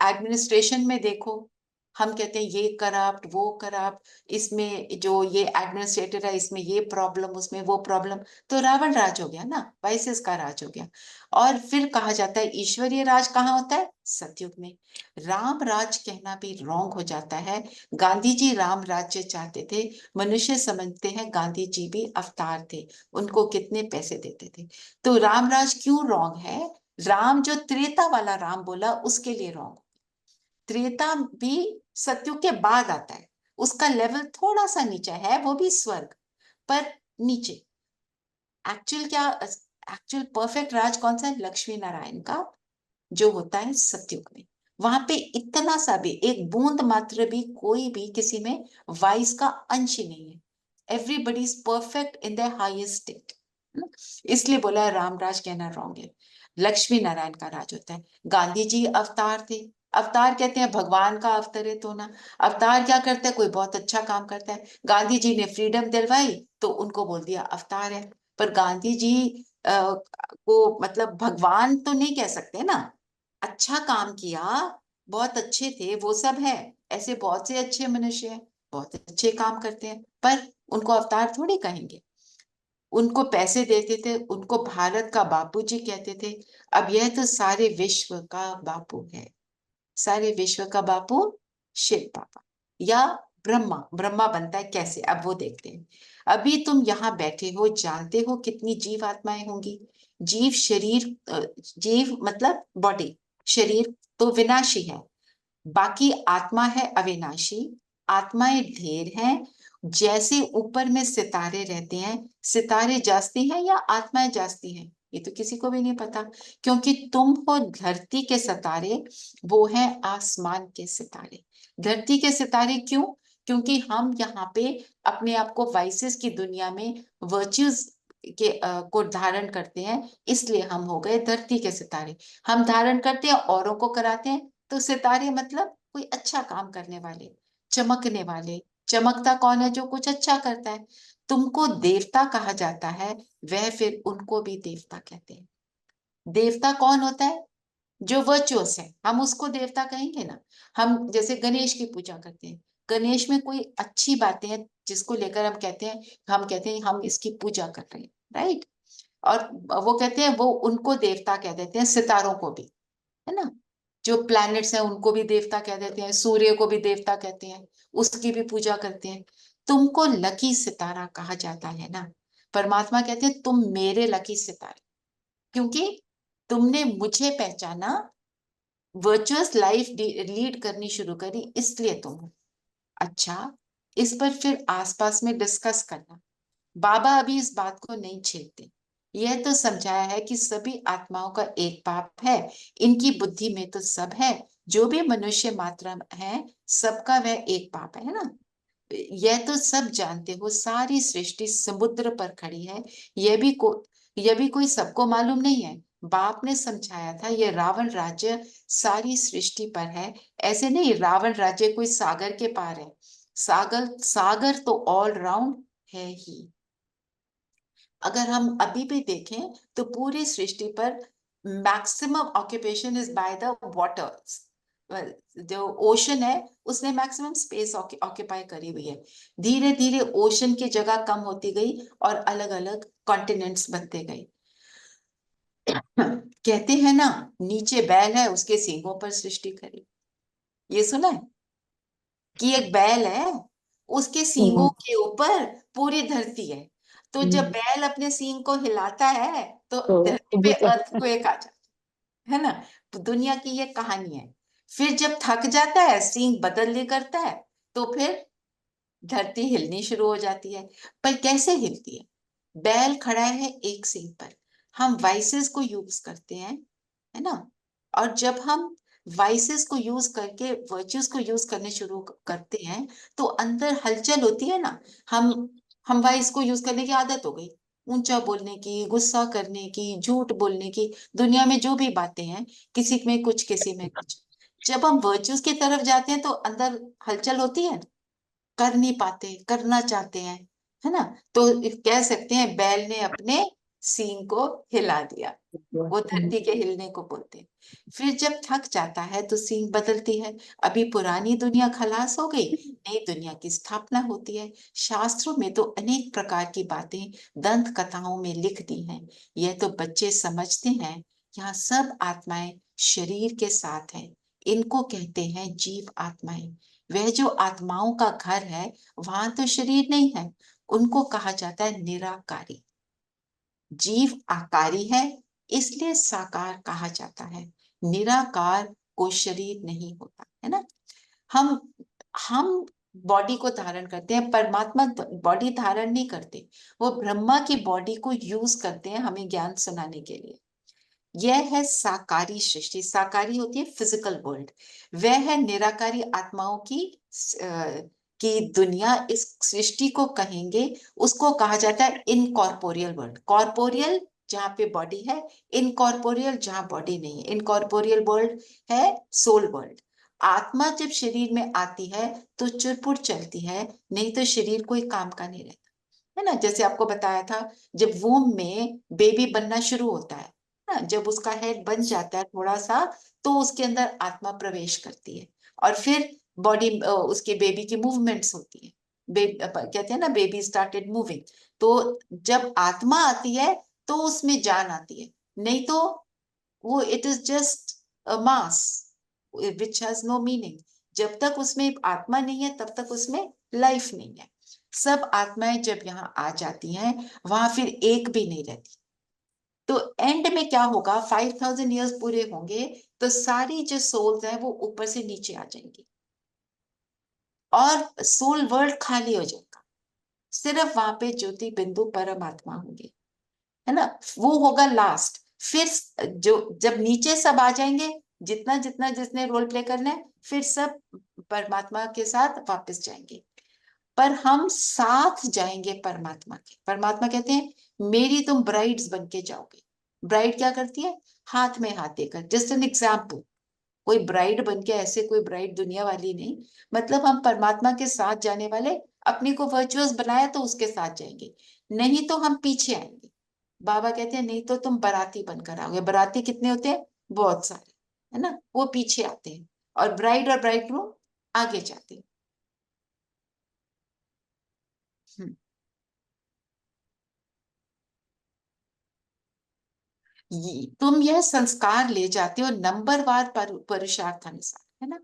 एडमिनिस्ट्रेशन में देखो, हम कहते हैं ये करप्ट वो करप्ट, इसमें जो ये एडमिनिस्ट्रेटर है इसमें ये प्रॉब्लम, उसमें वो प्रॉब्लम। तो रावण राज हो गया ना, वाइसेस का राज हो गया। और फिर कहा जाता है ईश्वरीय राज कहाँ होता है, सतयुग में। राम राज कहना भी रॉन्ग हो जाता है। गांधी जी राम राज्य चाहते थे, मनुष्य समझते हैं गांधी जी भी अवतार थे, उनको कितने पैसे देते थे। तो रामराज क्यों रॉन्ग है, राम जो त्रेता वाला राम बोला उसके लिए रॉन्ग। त्रेता भी सत्युग के बाद आता है, उसका लेवल थोड़ा सा नीचे है, वो भी स्वर्ग पर नीचे। एक्चुअल क्या, एक्चुअल परफेक्ट राज कौन सा है, लक्ष्मी नारायण का, जो होता है सत्युग में। वहां पे इतना सा भी, एक बूंद मात्र भी, कोई भी किसी में वाइस का अंश ही नहीं है। Everybody is perfect in the highest state. इसलिए बोला रामराज कहना रॉन्ग है, लक्ष्मी नारायण का राज होता है। गांधी जी अवतार थे, अवतार कहते हैं भगवान का अवतरित होना। अवतार क्या करता है, कोई बहुत अच्छा काम करता है, गांधी जी ने फ्रीडम दिलवाई तो उनको बोल दिया अवतार है। पर गांधी जी को मतलब भगवान तो नहीं कह सकते ना, अच्छा काम किया, बहुत अच्छे थे, वो सब है। ऐसे बहुत से अच्छे मनुष्य हैं, बहुत अच्छे काम करते हैं, पर उनको अवतार थोड़ी कहेंगे। उनको पैसे देते थे, उनको भारत का बापूजी कहते थे। अब यह तो सारे विश्व का बापू है, सारे विश्व का बापू शिव बाबा या ब्रह्मा। ब्रह्मा बनता है कैसे, अब वो देखते हैं। अभी तुम यहाँ बैठे हो, जानते हो कितनी जीव आत्माएं होंगी। जीव शरीर, जीव मतलब बॉडी, शरीर तो विनाशी है, बाकी आत्मा है अविनाशी। आत्माएं ढेर हैं, जैसे ऊपर में सितारे रहते हैं, सितारे जागती हैं या आत्माएं जागती हैं, ये तो किसी को भी नहीं पता, क्योंकि तुम हो धरती के सितारे, वो है आसमान के सितारे। धरती के सितारे क्यों? क्योंकि हम यहाँ पे अपने आप को वाइसेस की दुनिया में वर्च्यूज के को धारण करते हैं, इसलिए हम हो गए धरती के सितारे। हम धारण करते हैं, औरों को कराते हैं, तो सितारे मतलब कोई अच्छा काम करने वाले, चमकने वाले। चमकता कौन है? जो कुछ अच्छा करता है। तुमको देवता कहा जाता है, वह फिर उनको भी देवता कहते हैं। देवता कौन होता है? जो वर्चुअस है, हम उसको देवता कहेंगे ना। हम जैसे गणेश की पूजा करते हैं, गणेश में कोई अच्छी बातें हैं जिसको लेकर हम कहते हैं हम इसकी पूजा कर रहे हैं, राइट। और वो कहते हैं, वो उनको देवता कह देते हैं, सितारों को भी, है ना। जो प्लैनेट्स हैं उनको भी देवता कह देते हैं, सूर्य को भी देवता कहते हैं, उसकी भी पूजा करते हैं। तुमको लकी सितारा कहा जाता है ना। परमात्मा कहते हैं तुम मेरे लकी सितारे, क्योंकि तुमने मुझे पहचाना, वर्चुअस लाइफ लीड करनी शुरू करी, इसलिए तुम हो। अच्छा, इस पर फिर आसपास में डिस्कस करना। बाबा अभी इस बात को नहीं छेड़ते। यह तो समझाया है कि सभी आत्माओं का एक बाप है, इनकी बुद्धि में तो सब है, जो भी मनुष्य मात्रा है सबका वह एक बाप है ना। यह तो सब जानते हो, सारी सृष्टि समुद्र पर खड़ी है, यह भी कोई सबको मालूम नहीं है। बाप ने समझाया था, यह रावण राज्य सारी सृष्टि पर है। ऐसे नहीं, रावण राज्य कोई सागर के पार है। सागर सागर तो ऑल राउंड है ही। अगर हम अभी भी देखें तो पूरी सृष्टि पर maximum occupation is by the waters. जो ओशन है उसने मैक्सिमम स्पेस ऑक्यूपाई करी हुई है। धीरे धीरे ओशन की जगह कम होती गई और अलग अलग कॉन्टिनेंट्स बनते गए। कहते हैं ना, नीचे बैल है, उसके सींगों पर सृष्टि करी। ये सुना है कि एक बैल है, उसके सींगों के ऊपर पूरी धरती है। तो जब बैल अपने सींग को हिलाता है तो धरती पे अर्थक्वेक आ जाता है ना। तो दुनिया की ये कहानी है। फिर जब थक जाता है, सींग बदलने करता है, तो फिर धरती हिलनी शुरू हो जाती है। पर कैसे हिलती है? बैल खड़ा है एक सींग पर, हम वाइसेस को यूज करते हैं, है ना। और जब हम वाइसेस को यूज करके वर्च्यूज को यूज करने शुरू करते हैं, तो अंदर हलचल होती है ना। हम वाइस को यूज करने की आदत हो गई, ऊंचा बोलने की, गुस्सा करने की, झूठ बोलने की, दुनिया में जो भी बातें हैं, किसी में कुछ किसी में कुछ। जब हम वर्च्यूज की तरफ जाते हैं तो अंदर हलचल होती है, कर नहीं पाते, करना चाहते हैं, है ना। तो कह सकते हैं बैल ने अपने सींग को हिला दिया, वो धरती के हिलने को बोलते हैं। फिर जब थक जाता है तो सींग बदलती है। अभी पुरानी दुनिया खलास हो गई, नई दुनिया की स्थापना होती है। शास्त्रों में तो अनेक प्रकार की बातें दंत कथाओं में लिख दी हैं। यह तो बच्चे समझते हैं। यहाँ सब आत्माएं शरीर के साथ हैं, इनको कहते हैं जीव आत्माएं। वह जो आत्माओं का घर है, वहां तो शरीर नहीं है, उनको कहा जाता है निराकारी। जीव आकारी है, इसलिए साकार कहा जाता है। निराकार को शरीर नहीं होता, है ना। हम हम बॉडी को धारण करते हैं, परमात्मा बॉडी धारण नहीं करते। वो ब्रह्मा की बॉडी को यूज करते हैं हमें ज्ञान सुनाने के लिए। यह है साकारी सृष्टि। साकारी होती है फिजिकल वर्ल्ड, वह है निराकारी आत्माओं की दुनिया। इस सृष्टि को कहेंगे, उसको कहा जाता है इनकॉर्पोरियल वर्ल्ड। कॉर्पोरियल जहाँ पे बॉडी है, इनकॉर्पोरियल जहाँ बॉडी नहीं है। इनकॉर्पोरियल वर्ल्ड है सोल वर्ल्ड। आत्मा जब शरीर में आती है तो चुरपुर चलती है, नहीं तो शरीर कोई काम का नहीं रहता, है ना। जैसे आपको बताया था, जब वूम में बेबी बनना शुरू होता है ना, जब उसका हेड बन जाता है थोड़ा सा, तो उसके अंदर आत्मा प्रवेश करती है, और फिर बॉडी उसके बेबी की मूवमेंट्स होती है। कहते हैं ना, बेबी स्टार्टेड मूविंग। तो जब आत्मा आती है तो उसमें जान आती है, नहीं तो वो it is just a mass which has no meaning. जब तक उसमें आत्मा नहीं है तब तक उसमें लाइफ नहीं है। सब आत्माएं जब यहाँ आ जाती हैं, वहां फिर एक भी नहीं रहती। तो एंड में क्या होगा, 5000 ईयर्स पूरे होंगे तो सारी जो सोल्स हैं वो ऊपर से नीचे आ जाएंगी और सोल वर्ल्ड खाली हो जाएगा। सिर्फ वहां पे ज्योति बिंदु परमात्मा होंगे, है ना, वो होगा लास्ट। फिर जो जब नीचे सब आ जाएंगे, जितना जितना जिसने रोल प्ले करना है, फिर सब परमात्मा के साथ वापस जाएंगे। पर हम साथ जाएंगे परमात्मा के। परमात्मा कहते हैं मेरी तुम ब्राइड्स बन के जाओगे। ब्राइड क्या करती है? हाथ में हाथ देकर। जस्ट एन एग्जाम्पल, कोई ब्राइड बन के, ऐसे कोई ब्राइड दुनिया वाली नहीं, मतलब हम परमात्मा के साथ जाने वाले। अपने को वर्चुअस बनाया तो उसके साथ जाएंगे, नहीं तो हम पीछे आएंगे। बाबा कहते हैं नहीं तो तुम बाराती बनकर आओगे। बाराती कितने होते हैं? बहुत सारे, है ना, वो पीछे आते हैं और ब्राइड और ब्राइडग्रूम आगे जाते हैं। हम्म। तुम यह संस्कार ले जाते हो नंबरवार पुरुषार्थ अनुसार, है ना।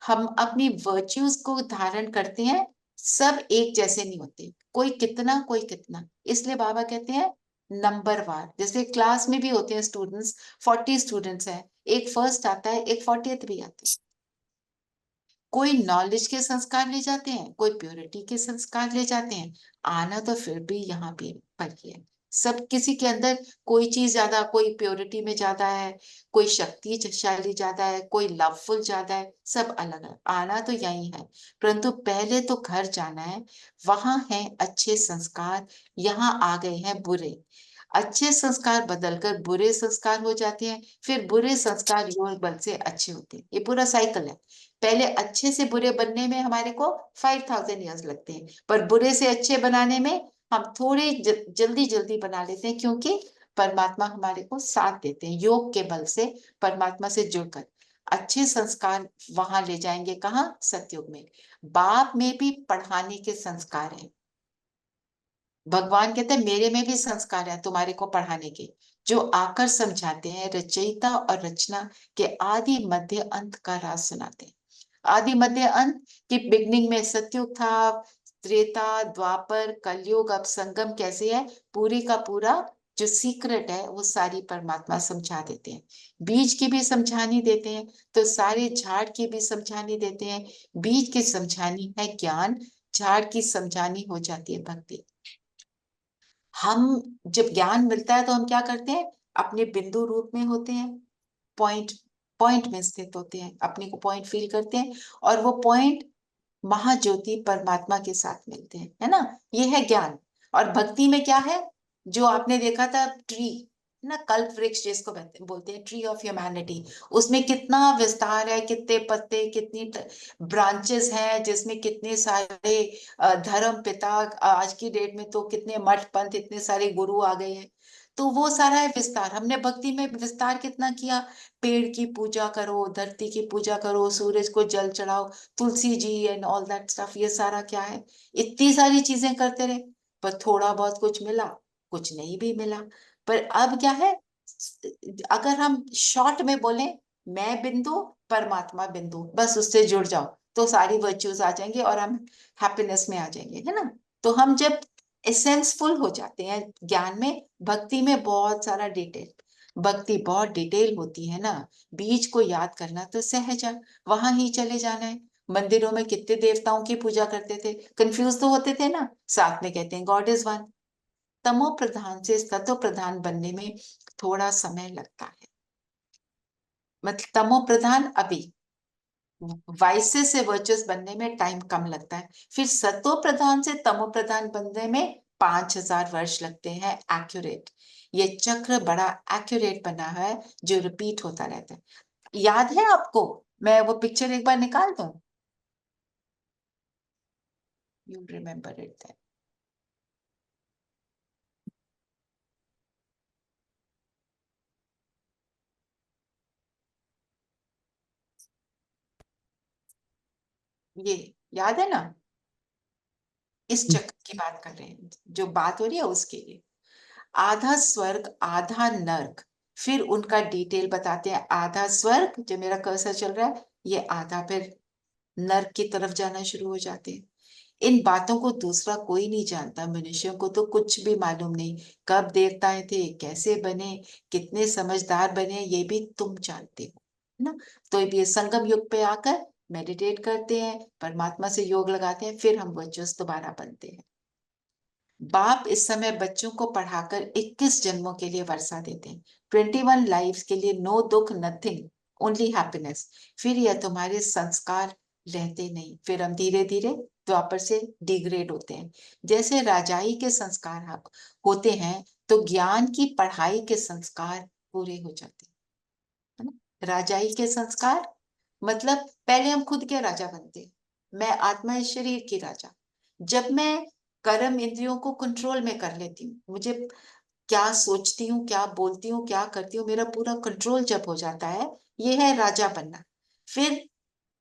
हम अपनी वर्च्यूज को धारण करते हैं, सब एक जैसे नहीं होते, कोई कितना कोई कितना। इसलिए बाबा कहते हैं नंबरवार। जैसे क्लास में भी होते हैं स्टूडेंट्स, 40 स्टूडेंट्स हैं, एक फर्स्ट आता है, एक 40th भी आते हैं। कोई नॉलेज के संस्कार ले जाते हैं, कोई प्योरिटी के संस्कार ले जाते हैं। आना तो फिर भी यहाँ पे पर ही है। सब किसी के अंदर कोई चीज ज्यादा, कोई प्योरिटी में ज्यादा है, कोई शक्तिशाली ज्यादा है, कोई लवफुल ज्यादा है, सब अलग है। आना तो यही है, परंतु पहले तो घर जाना है। वहां है अच्छे संस्कार, यहाँ आ गए हैं बुरे। अच्छे संस्कार बदलकर बुरे संस्कार हो जाते हैं, फिर बुरे संस्कार योग बल से अच्छे होते हैं। ये पूरा साइकिल है। पहले अच्छे से बुरे बनने में हमारे को 5000 ईयर्स लगते हैं, पर बुरे से अच्छे बनाने में हम थोड़े जल्दी जल्दी बना लेते हैं, क्योंकि परमात्मा हमारे को साथ देते हैं योग के बल से। परमात्मा से जुड़कर अच्छे संस्कार वहां ले जाएंगे। कहाँ? सतयुग में। बाप में भी पढ़ाने के संस्कार हैं। भगवान कहते हैं मेरे में भी संस्कार है तुम्हारे को पढ़ाने के, जो आकर समझाते हैं, रचयिता और रचना के आदि मध्य अंत का राज सुनाते हैं। आदि मध्य अंत की बिगनिंग में सतयुग था, त्रेता, द्वापर, कलयुग, अब संगम कैसे है, पूरी का पूरा जो सीक्रेट है वो सारी परमात्मा समझा देते हैं। बीज की भी समझानी देते हैं, तो सारे झाड़ की भी समझानी देते हैं। बीज की समझानी है ज्ञान, झाड़ की समझानी हो जाती है भक्ति। हम जब ज्ञान मिलता है तो हम क्या करते हैं? अपने बिंदु रूप में होते हैं, पॉइंट पॉइंट में स्थित होते हैं, अपने को पॉइंट फील करते हैं, और वो पॉइंट महाज्योति परमात्मा के साथ मिलते हैं, है ना। ये है ज्ञान। और भक्ति में क्या है? जो आपने देखा था ट्री, है ना, कल्प वृक्ष जिसको बोलते हैं, ट्री ऑफ ह्यूमैनिटी। उसमें कितना विस्तार है, कितने पत्ते, कितनी ब्रांचेस हैं, जिसमें कितने सारे धर्म पिता, आज की डेट में तो कितने मठ पंथ, इतने सारे गुरु आ गए हैं। तो वो सारा है विस्तार। हमने भक्ति में विस्तार कितना किया? पेड़ की पूजा करो, धरती की पूजा करो, सूरज को जल चढ़ाओ, Tulsi ji and all that stuff. ये सारा क्या है? इतनी सारी चीजें करते रहे, पर थोड़ा बहुत कुछ मिला, कुछ नहीं भी मिला। पर अब क्या है? अगर हम शॉर्ट में बोले, मैं बिंदु, परमात्मा बिंदु, बस उससे जुड़ जाओ तो सारी वर्च्यूज आ जाएंगे और हम हैप्पीनेस में आ जाएंगे, है ना। तो हम जब एसेंसफुल हो जाते हैं ज्ञान में, भक्ति में बहुत सारा डिटेल, भक्ति बहुत डिटेल होती है ना। बीज को याद करना तो सहज है, वहां ही चले जाना है। मंदिरों में कितने देवताओं की पूजा करते थे, कंफ्यूज तो होते थे ना। साथ में कहते हैं गॉड इज वन। तमो प्रधान से सतो प्रधान बनने में थोड़ा समय लगता है। मतलब तमो प्रधान अभी, वाइसे से वर्चुअस बनने में टाइम कम लगता है, फिर सतो प्रधान से तमो प्रधान बनने में 5000 वर्ष लगते हैं एक्यूरेट। ये चक्र बड़ा एक्यूरेट बना है, जो रिपीट होता रहता है। याद है आपको? मैं वो पिक्चर एक बार निकाल दूं, यू रिमेम्बर इट। ये याद है ना? इस चक्र की बात कर रहे हैं, जो बात हो रही है उसके लिए। आधा स्वर्ग आधा नर्क, फिर उनका डिटेल बताते हैं। आधा स्वर्ग, जो मेरा कर्सर चल रहा है, ये आधा फिर नर्क की तरफ जाना शुरू हो जाते हैं। इन बातों को दूसरा कोई नहीं जानता, मनुष्यों को तो कुछ भी मालूम नहीं। कब देवताएं थे, कैसे बने, कितने समझदार बने, ये भी तुम जानते हो, है ना। तो ये संगम युग पे आकर मेडिटेट करते हैं, परमात्मा से योग लगाते हैं, फिर हम वर्चुअस दोबारा बनते हैं। बाप इस समय बच्चों को पढ़ाकर 21 जन्मों के लिए वर्षा देते हैं, 21 लाइफ्स के लिए, नो दुख, नथिंग, ओनली हैप्पीनेस। फिर यह तुम्हारे संस्कार रहते नहीं, फिर हम धीरे धीरे द्वापर से डिग्रेड होते हैं। जैसे राजाई के संस्कार होते हैं, तो ज्ञान की पढ़ाई के संस्कार पूरे हो जाते हैं, है ना। राजाई के संस्कार मतलब पहले हम खुद के राजा बनते हैं। मैं आत्मा इस शरीर की राजा। जब मैं कर्म इंद्रियों को कंट्रोल में कर लेती हूँ, मुझे क्या सोचती हूँ, क्या बोलती हूँ, क्या करती हूँ, मेरा पूरा कंट्रोल जब हो जाता है, ये है राजा बनना। फिर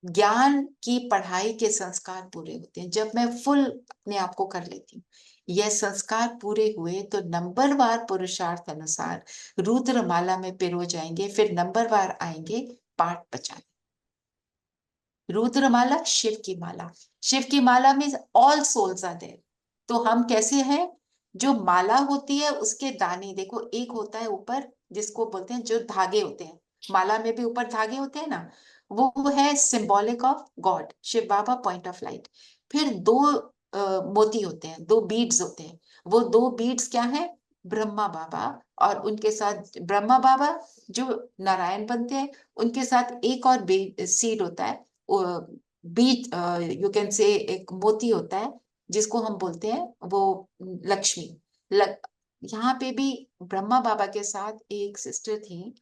ज्ञान की पढ़ाई के संस्कार पूरे होते हैं, जब मैं फुल अपने आप को कर लेती हूँ। यह संस्कार पूरे हुए तो नंबरवार पुरुषार्थ अनुसार रुद्रमाला में पिरो जाएंगे, फिर नंबरवार आएंगे पाठ बचाने। रुद्रमाला शिव की माला, शिव की माला में ऑल सोल्स आर देयर। तो हम कैसे हैं, जो माला होती है उसके दाने देखो, एक होता है ऊपर जिसको बोलते हैं, जो धागे होते हैं, माला में भी ऊपर धागे होते हैं ना, वो है symbolic of God, Shiv Baba point of light. फिर दो मोती होते हैं, दो बीड्स होते हैं, वो दो बीड्स क्या है, ब्रह्मा बाबा, और उनके साथ ब्रह्मा बाबा जो नारायण बनते हैं, उनके साथ एक और सीड होता है, बीज, यू कैन से एक मोती होता है जिसको हम बोलते हैं वो लक्ष्मी। यहाँ पे भी ब्रह्मा बाबा के साथ एक सिस्टर थी,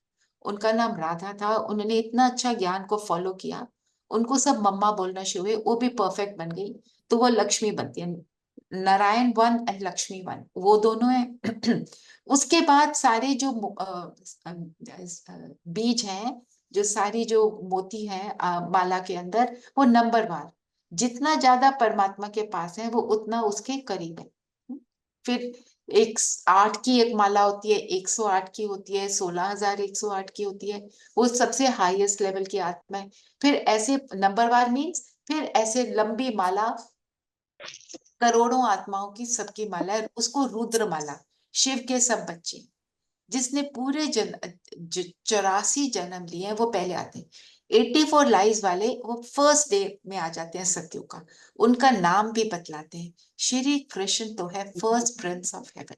उनका नाम राधा था। उन्होंने इतना अच्छा ज्ञान को फॉलो किया, उनको सब मम्मा बोलना शुरू हुए, वो भी परफेक्ट बन गई, तो वो लक्ष्मी बनती है। Narayan one and Lakshmi one, वो दोनों है। उसके बाद सारे जो बीज हैं, जो सारी जो मोती हैं माला के अंदर, वो नंबरवार, जितना ज्यादा परमात्मा के पास है वो उतना उसके करीब है। फिर 108 की एक माला होती है, 108 की होती है, 16,108 की होती है, वो सबसे हाईएस्ट लेवल की आत्मा है। फिर ऐसे नंबरवार मीन्स, फिर ऐसे लंबी माला, करोड़ों आत्माओं की सबकी माला है, उसको रुद्र माला, शिव के सब बच्चे, जिसने पूरे 84 जन्म लिए हैं वो पहले आते हैं। 84 लाइज वाले वो फर्स्ट डे में आ जाते हैं सत्युग का। उनका नाम भी बतलाते हैं, श्री कृष्ण तो है first Prince of haven.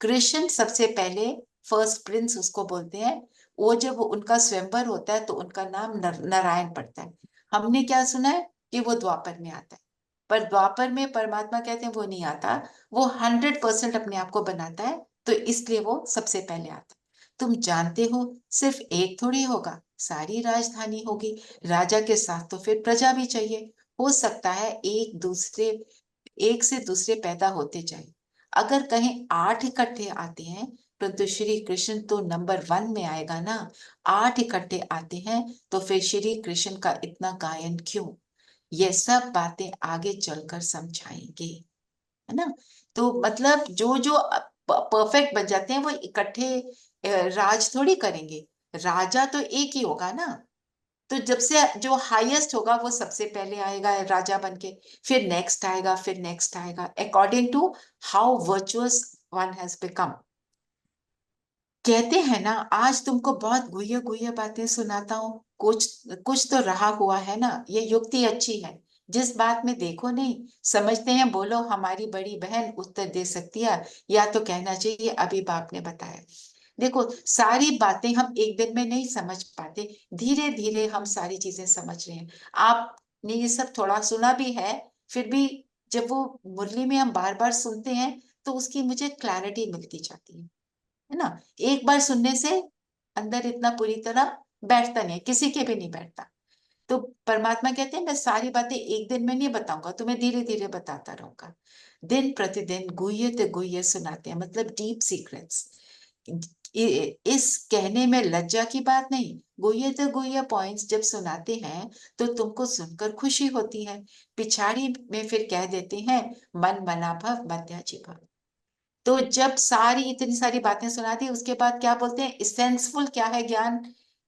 Krishna सबसे पहले फर्स्ट प्रिंस उसको बोलते हैं। वो जब उनका स्वयंवर होता है तो उनका नाम नारायण पड़ता है। हमने क्या सुना है कि वो द्वापर में आता है, पर द्वापर में परमात्मा कहते हैं वो नहीं आता, वो 100% अपने आप को बनाता है, तो इसलिए वो सबसे पहले आता है। तुम जानते हो सिर्फ एक थोड़ी होगा, सारी राजधानी होगी, राजा के साथ तो फिर प्रजा भी चाहिए। हो सकता है एक से दूसरे पैदा होते जाए। अगर कहीं 8 इकट्ठे आते हैं, परंतु श्री कृष्ण तो नंबर 1 में आएगा ना। 8 इकट्ठे आते हैं तो फिर श्री कृष्ण का इतना गायन क्यों? ये सब बातें आगे चलकर समझाएंगे, है ना। तो मतलब जो जो परफेक्ट बन जाते हैं वो इकट्ठे राज थोड़ी करेंगे, राजा तो एक ही होगा ना। तो जब से जो हाईएस्ट होगा वो सबसे पहले आएगा राजा बन के, फिर नेक्स्ट आएगा, फिर नेक्स्ट आएगा, according to how virtuous one has become. कहते हैं ना, आज तुमको बहुत गुह्य गुह्य बातें सुनाता हूँ, कुछ कुछ तो रहा हुआ है ना। ये युक्ति अच्छी है, जिस बात में देखो नहीं समझते हैं, बोलो हमारी बड़ी बहन उत्तर दे सकती है, या तो कहना चाहिए अभी बाप ने बताया। देखो सारी बातें हम एक दिन में नहीं समझ पाते, धीरे धीरे हम सारी चीजें समझ रहे हैं। आपने ये सब थोड़ा सुना भी है, फिर भी जब वो मुरली में हम बार बार सुनते हैं तो उसकी मुझे क्लैरिटी मिलती जाती है ना। एक बार सुनने से अंदर इतना पूरी तरह बैठता नहीं है, किसी के भी नहीं बैठता। तो परमात्मा कहते हैं मैं सारी बातें एक दिन में नहीं बताऊंगा, तुम्हें धीरे धीरे बताता रहूंगा। दिन प्रतिदिन गुह्य ते गुह्य सुनाते हैं, मतलब डीप सीक्रेट्स। इस कहने में लज्जा की बात नहीं, गुह्य ते गुह्य पॉइंट्स जब सुनाते हैं तो तुमको सुनकर खुशी होती है। पिछाड़ी में फिर कह देते हैं मन मना भव मध्याजी भव। तो जब सारी इतनी सारी बातें सुना दी उसके बाद क्या बोलते हैं, इसेंसफुल क्या है ज्ञान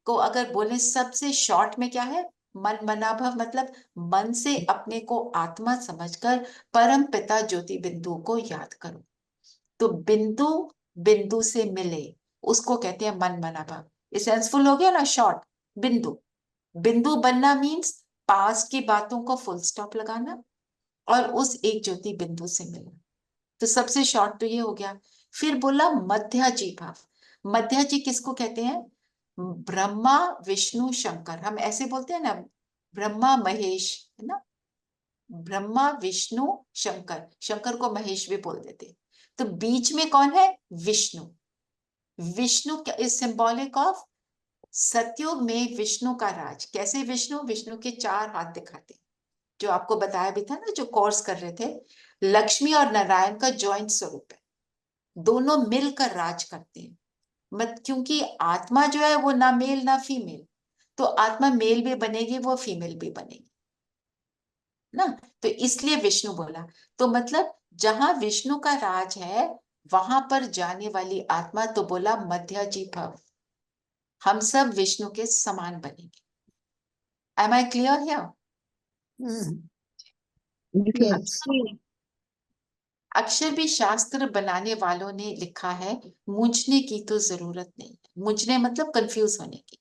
को अगर बोले सबसे शॉर्ट में क्या है, मन मनाभव, मतलब मन से अपने को आत्मा समझकर परम पिता ज्योति बिंदु को याद करो। तो बिंदु बिंदु से मिले उसको कहते हैं मन मनाभव। इसेंसफुल हो गया ना, शॉर्ट। बिंदु बिंदु बनना मीन्स पास की बातों को फुल स्टॉप लगाना और उस एक ज्योति बिंदु से मिलना। तो सबसे शॉर्ट तो ये हो गया। फिर बोला मध्याजी भाव। मध्याजी किसको कहते हैं? ब्रह्मा विष्णु शंकर, हम ऐसे बोलते हैं ना, ब्रह्मा महेश, है ना, ब्रह्मा विष्णु शंकर, शंकर को महेश भी बोल देते। तो बीच में कौन है? Vishnu. Vishnu is symbolic of सतयुग में विष्णु का राज। कैसे विष्णु? विष्णु के 4 हाथ दिखाते, जो आपको बताया भी था ना, जो कोर्स कर रहे थे। लक्ष्मी और नारायण का ज्वाइंट स्वरूप है, दोनों मिलकर राज करते हैं। मत क्योंकि आत्मा जो है वो ना मेल ना फीमेल, तो आत्मा मेल भी बनेगी, वो फीमेल भी बनेगी ना, तो इसलिए विष्णु बोला। तो मतलब जहां विष्णु का राज है वहां पर जाने वाली आत्मा, तो बोला मध्याजी भव, हम सब विष्णु के समान बनेंगे। Am I clear here? Yes. अक्षर भी शास्त्र बनाने वालों ने लिखा है, मूंझने की तो जरूरत नहीं है। मूंझने मतलब कंफ्यूज होने की।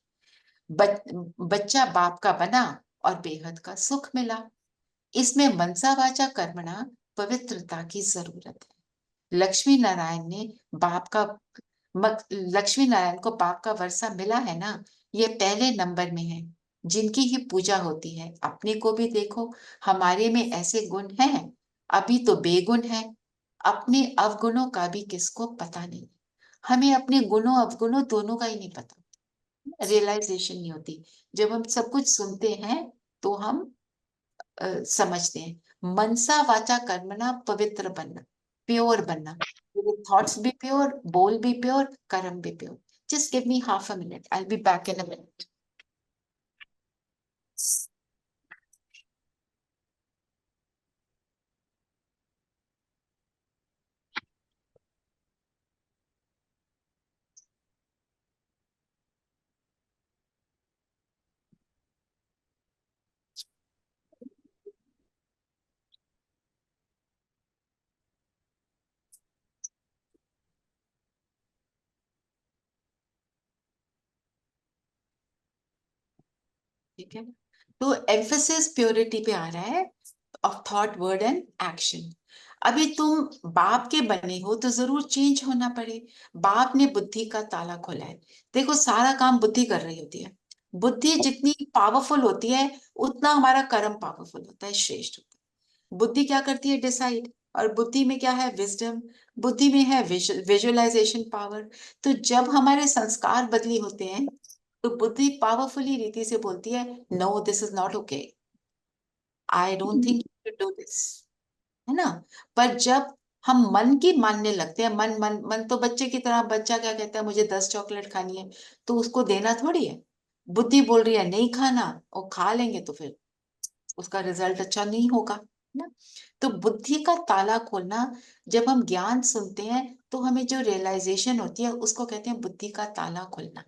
बच्चा बाप का बना और बेहद का सुख मिला। इसमें मनसा वाचा कर्मणा पवित्रता की जरूरत है। लक्ष्मी नारायण ने बाप का लक्ष्मी नारायण को बाप का वर्षा मिला है ना, ये पहले नंबर में है जिनकी ही पूजा होती है। अपने को भी देखो, हमारे में ऐसे गुण हैं, अभी तो बेगुण है। अपने अवगुणों का भी किसको पता नहीं। हमें अपने गुणों अवगुणों दोनों का ही नहीं पता, रियलाइजेशन नहीं होती। जब हम सब कुछ सुनते हैं तो हम समझते हैं। मनसा वाचा कर्मणा पवित्र बनना, प्योर बनना, थॉट्स भी प्योर, बोल भी प्योर, कर्म भी pure. Just give me half a minute, I will be back in a minute. ठीक है, तो एम्फेसिस प्योरिटी पे आ रहा है, of thought word and action. अभी तुम बाप के बने हो तो जरूर चेंज होना पड़े। बाप ने बुद्धि का ताला खोला है। देखो सारा काम बुद्धि कर रही होती है। बुद्धि जितनी पावरफुल होती है उतना हमारा कर्म पावरफुल होता है, श्रेष्ठ होता है। बुद्धि क्या करती है? डिसाइड। और बुद्धि में क्या है? विजडम। बुद्धि में है विजुअलाइजेशन पावर। तो जब हमारे संस्कार बदली होते हैं तो बुद्धि पावरफुली रीति से बोलती है, no this is not okay, I don't think you do this, है ना। पर जब हम मन की मानने लगते हैं, मन मन मन तो बच्चे की तरह, बच्चा क्या कहता है, मुझे 10 चॉकलेट खानी है, तो उसको देना थोड़ी है। बुद्धि बोल रही है नहीं खाना, और खा लेंगे तो फिर उसका रिजल्ट अच्छा नहीं होगा, है ना। तो बुद्धि का ताला खोलना, जब हम ज्ञान सुनते हैं तो हमें जो रियलाइजेशन होती है उसको कहते हैं बुद्धि का ताला खुलना।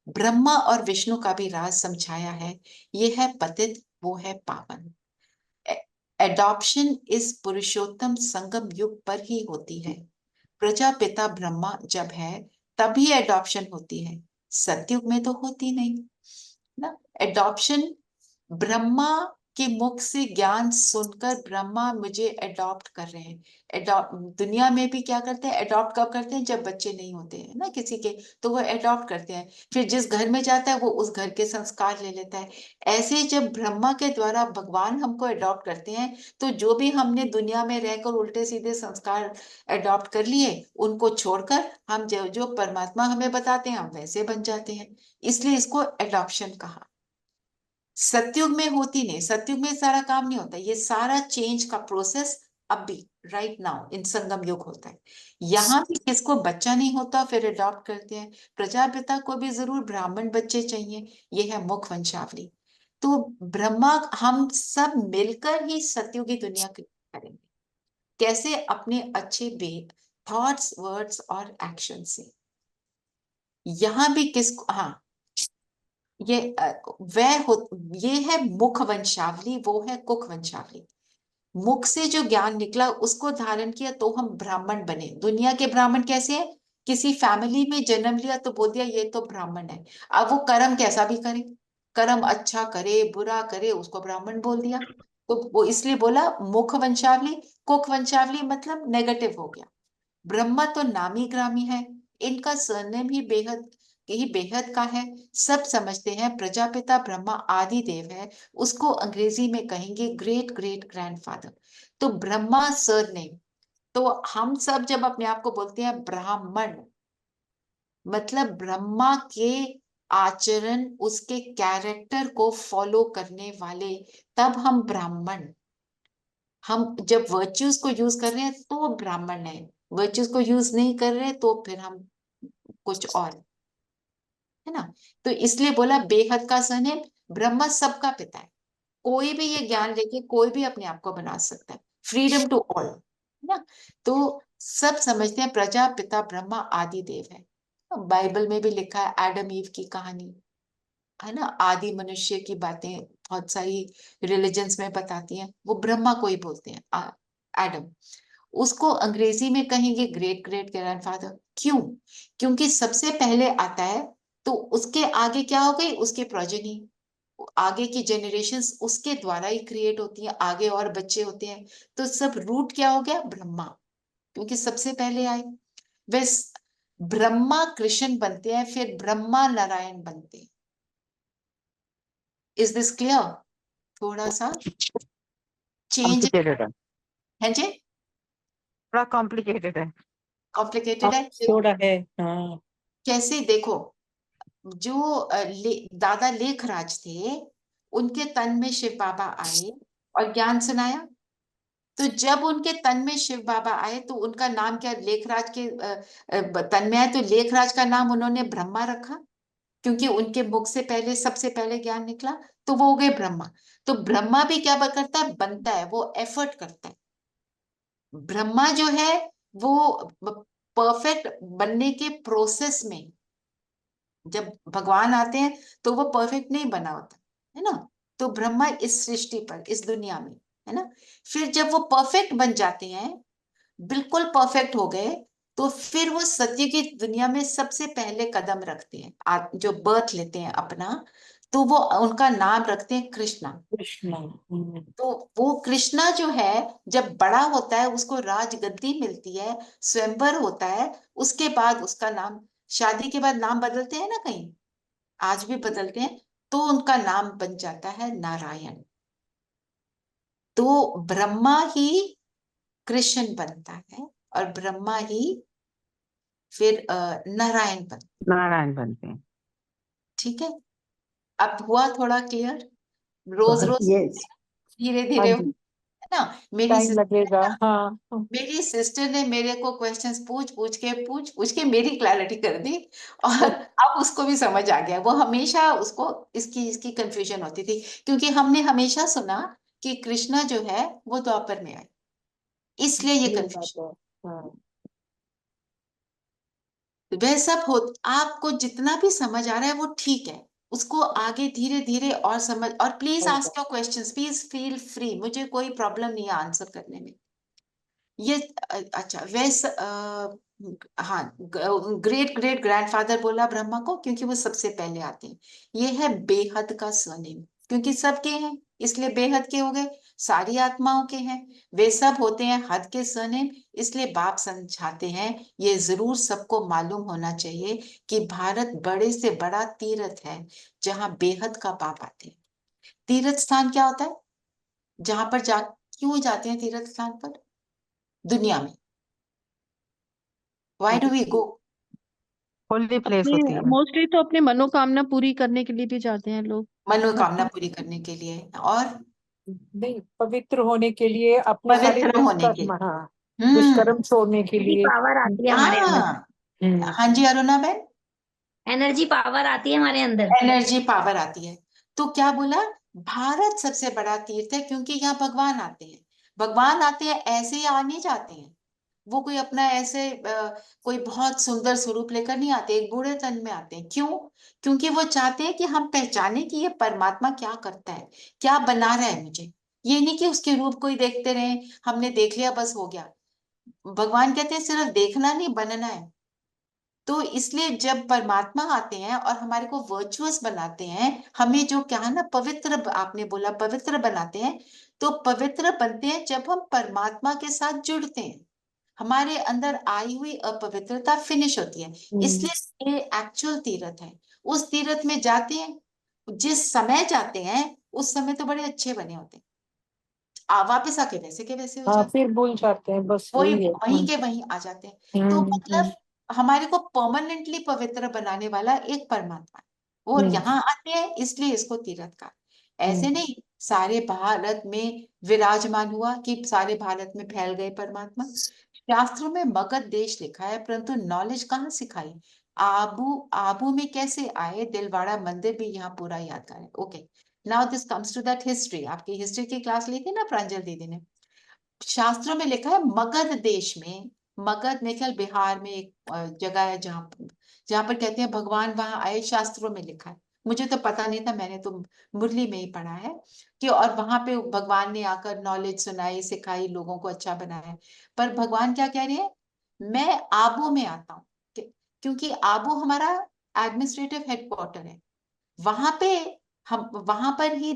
ब्रह्मा और विष्णु का भी राज समझाया है। ये है पतित, वो है पावन। एडॉप्शन इस पुरुषोत्तम संगम युग पर ही होती है। प्रजापिता ब्रह्मा जब है तभी एडॉप्शन होती है, सतयुग में तो होती नहीं ना। एडॉप्शन, ब्रह्मा के मुख से ज्ञान सुनकर ब्रह्मा मुझे अडॉप्ट कर रहे हैं। एडॉप्ट दुनिया में भी क्या करते हैं? अडॉप्ट कब करते हैं? जब बच्चे नहीं होते हैं ना किसी के, तो वो अडॉप्ट करते हैं। फिर जिस घर में जाता है वो उस घर के संस्कार ले लेता है। ऐसे जब ब्रह्मा के द्वारा भगवान हमको अडॉप्ट करते हैं, तो जो भी हमने दुनिया में रहकर उल्टे सीधे संस्कार अडॉप्ट कर लिए, उनको छोड़कर हम जो जो परमात्मा हमें बताते हैं हम वैसे बन जाते हैं। इसलिए इसको अडॉप्शन कहा। सतयुग में होती नहीं, सतयुग में सारा काम नहीं होता, ये सारा चेंज का प्रोसेस अब भी राइट नाउ इन संगम युग होता है। यहाँ भी किसको बच्चा नहीं होता फिर अडॉप्ट करते हैं। प्रजापिता को भी जरूर ब्राह्मण बच्चे चाहिए, ये है मुख वंशावली। तो ब्रह्मा, हम सब मिलकर ही सतयुगी दुनिया करेंगे। कैसे? अपने अच्छे बे थॉट्स, वर्ड्स और एक्शन से। यहाँ भी किसको, हाँ, ये वह हो, ये है मुख वंशावली, वो है कुख वंशावली। मुख से जो ज्ञान निकला उसको धारण किया तो हम ब्राह्मण बने। दुनिया के ब्राह्मण कैसे हैं? किसी फैमिली में जन्म लिया तो बोल दिया ये तो ब्राह्मण है। अब वो कर्म कैसा भी करे, कर्म अच्छा करे बुरा करे, उसको ब्राह्मण बोल दिया। तो वो इसलिए बोला मुख वंशावली, कुख वंशावली मतलब नेगेटिव हो गया। ब्रह्मा तो नामी ग्रामी है, इनका सरनेम ही बेहद का है। सब समझते हैं प्रजापिता ब्रह्मा आदि देव है, उसको अंग्रेजी में कहेंगे ग्रेट ग्रेट ग्रैंडफादर। तो ब्रह्मा सरनेम, तो हम सब जब अपने आप को बोलते हैं ब्राह्मण, मतलब ब्रह्मा के आचरण, उसके कैरेक्टर को फॉलो करने वाले, तब हम ब्राह्मण। हम जब वर्च्यूज को यूज कर रहे हैं तो ब्राह्मण है, वर्च्यूज को यूज नहीं कर रहे तो फिर हम कुछ और, है ना। तो इसलिए बोला बेहद का सरनेम, ब्रह्मा सबका पिता है, कोई भी ये ज्ञान लेके कोई भी अपने आप को बना सकता है, फ्रीडम टू ऑल, है ना। तो सब समझते हैं प्रजा पिता ब्रह्मा आदि देव है। बाइबल में भी लिखा है एडम ईव की कहानी, है ना, आदि मनुष्य की बातें बहुत सारी रिलीजन्स में बताती हैं, वो ब्रह्मा को ही बोलते हैं एडम। उसको अंग्रेजी में कहेंगे ग्रेट ग्रेट ग्रैंडफादर। क्यों? क्योंकि सबसे पहले आता है, तो उसके आगे क्या हो गई, उसकी प्रोजेनी, आगे की जनरेशंस उसके द्वारा ही क्रिएट होती हैं, आगे और बच्चे होते हैं, तो सब रूट क्या हो गया, ब्रह्मा, क्योंकि सबसे पहले आए। वैस ब्रह्मा कृष्ण बनते हैं, फिर ब्रह्मा नारायण बनते हैं। Is this clear? थोड़ा सा चेंज कॉम्प्लिकेटेड है, है जी, थोड़ा कॉम्प्लिकेटेड है। कॉम्प्लिकेटेड है। थोड़ा है। हाँ, कैसे देखो, जो दादा लेखराज थे, उनके तन में शिव बाबा आए और ज्ञान सुनाया। तो जब उनके तन में शिव बाबा आए तो उनका नाम क्या, लेखराज के तन में आए तो लेखराज का नाम उन्होंने ब्रह्मा रखा, क्योंकि उनके मुख से पहले सबसे पहले ज्ञान निकला, तो वो हो गए ब्रह्मा। तो ब्रह्मा भी क्या करता है, बनता है, वो एफर्ट करता है। ब्रह्मा जो है वो परफेक्ट बनने के प्रोसेस में, जब भगवान आते हैं तो वो परफेक्ट नहीं बना होता, है ना। तो ब्रह्मा इस सृष्टि पर, इस दुनिया में, है ना, फिर जब वो परफेक्ट बन जाते हैं, बिल्कुल परफेक्ट हो गए, तो फिर वो सत्य की दुनिया में सबसे पहले कदम रखते हैं, जो बर्थ लेते हैं अपना, तो वो उनका नाम रखते हैं कृष्णा। कृष्णा। तो वो कृष्णा जो है, जब बड़ा होता है उसको राजगद्दी मिलती है, स्वयंवर होता है, उसके बाद उसका नाम, शादी के बाद नाम बदलते हैं ना कहीं, आज भी बदलते हैं, तो उनका नाम बन जाता है नारायण। तो ब्रह्मा ही कृष्ण बनता है और ब्रह्मा ही फिर नारायण बनता नारायण बनते हैं। है। ठीक है, अब हुआ थोड़ा क्लियर, रोज बहुत, रोज यस। धीरे हाँ धीरे, जी, है ना। मेरी टाइम लगेगा। हाँ। मेरी सिस्टर ने मेरे को क्वेश्चंस पूछ पूछ के मेरी क्लैरिटी कर दी, और अब उसको भी समझ आ गया। वो हमेशा उसको इसकी इसकी कंफ्यूजन होती थी, क्योंकि हमने हमेशा सुना कि कृष्णा जो है वो द्वापर में आए, इसलिए ये ये बात कंफ्यूजन। है। हाँ, वह सब हो, आपको जितना भी समझ आ रहा है वो ठीक है, उसको आगे धीरे धीरे और समझ, और प्लीज होगा। Ask your questions, please feel free, मुझे कोई प्रॉब्लम नहीं है आंसर करने में। ये अच्छा वैसे हाँ, ग्रेट ग्रेट ग्रैंडफादर बोला ब्रह्मा को, क्योंकि वो सबसे पहले आते हैं। ये है बेहद का सरनेम, क्योंकि सबके हैं इसलिए बेहद के हो गए, सारी आत्माओं के हैं, वे सब होते हैं हद के सरनेम। इसलिए बाप समझाते हैं, ये जरूर सबको मालूम होना चाहिए कि भारत बड़े से बड़ा तीर्थ है, जहाँ बेहद का बाप आते हैं। तीर्थ स्थान क्या होता है, जहां पर जा, क्यों जाते हैं तीर्थ स्थान पर दुनिया में, why do we go? Holy place अपने होती है। मोस्टली तो अपनी मनोकामना पूरी करने के लिए भी जाते हैं लोग। मनोकामना पूरी करने के लिए, और नहीं, पवित्र होने के लिए, अपने सारे पवित्र होने के, दुष्कर्म, हाँ, हम्म, दुष्कर्म छोड़ने के एनर्जी लिए। पावर आती है हमारे अंदर। हाँ, हम्म, हाँ जी अरुणा बहन, एनर्जी पावर आती है हमारे अंदर। एनर्जी पावर आती है। तो क्या बोला, भारत सबसे बड़ा तीर्थ है, क्योंकि यहाँ भगवान आते हैं। भगवान आते हैं ऐसे ही आ नहीं जाते हैं, वो कोई अपना ऐसे कोई बहुत सुंदर स्वरूप लेकर नहीं आते, एक बूढ़े तन में आते हैं। क्यों? क्योंकि वो चाहते हैं कि हम पहचाने कि ये परमात्मा क्या करता है, क्या बना रहा है मुझे। ये नहीं कि उसके रूप को ही देखते रहे, हमने देख लिया बस हो गया। भगवान कहते हैं सिर्फ देखना नहीं, बनना है। तो इसलिए जब परमात्मा आते हैं और हमारे को वर्चुअस बनाते हैं, हमें जो क्या है ना पवित्र, आपने बोला पवित्र बनाते हैं, तो पवित्र बनते हैं जब हम परमात्मा के साथ जुड़ते हैं, हमारे अंदर आई हुई अपवित्रता फिनिश होती है। इसलिए ये एक्चुअल तीर्थ है। उस तीर्थ में जाते हैं, जिस समय जाते हैं उस समय तो बड़े अच्छे बने होते हैं, वापिस आके वैसे के वैसे हो हाँ, जाते फिर भूल जाते हैं, बस हैं, वही वही है। वहीं के वहीं आ जाते हैं। तो मतलब हमारे को परमानेंटली पवित्र बनाने वाला एक परमात्मा है, और यहाँ आते हैं इसलिए इसको तीर्थ का। ऐसे नहीं सारे भारत में विराजमान हुआ कि सारे भारत में फैल गए परमात्मा। शास्त्रों में मगध देश लिखा है, परंतु नॉलेज कहाँ सिखाई? आबू आबू में कैसे आए? दिलवाड़ा मंदिर भी यहाँ पूरा यादगार है। Okay, now this comes to that history. आपकी हिस्ट्री की क्लास ली थी ना प्रांजल दीदी ने? शास्त्रों में लिखा है मगध देश में, मगध में ख्याल बिहार में एक जगह है जहाँ जहाँ पर कहते हैं भगवान वहां आए, शास्त्रों में लिखा है। मुझे तो पता नहीं था, मैंने तो मुरली में ही पढ़ा है कि, और वहां पे भगवान ने आकर नॉलेज सुनाई, सिखाई, लोगों को अच्छा बनाया। पर भगवान क्या कह रहे हैं? मैं आबू में आता हूँ, क्योंकि आबू हमारा एडमिनिस्ट्रेटिव हेडक्वार्टर है। वहां पे हम, वहां पर ही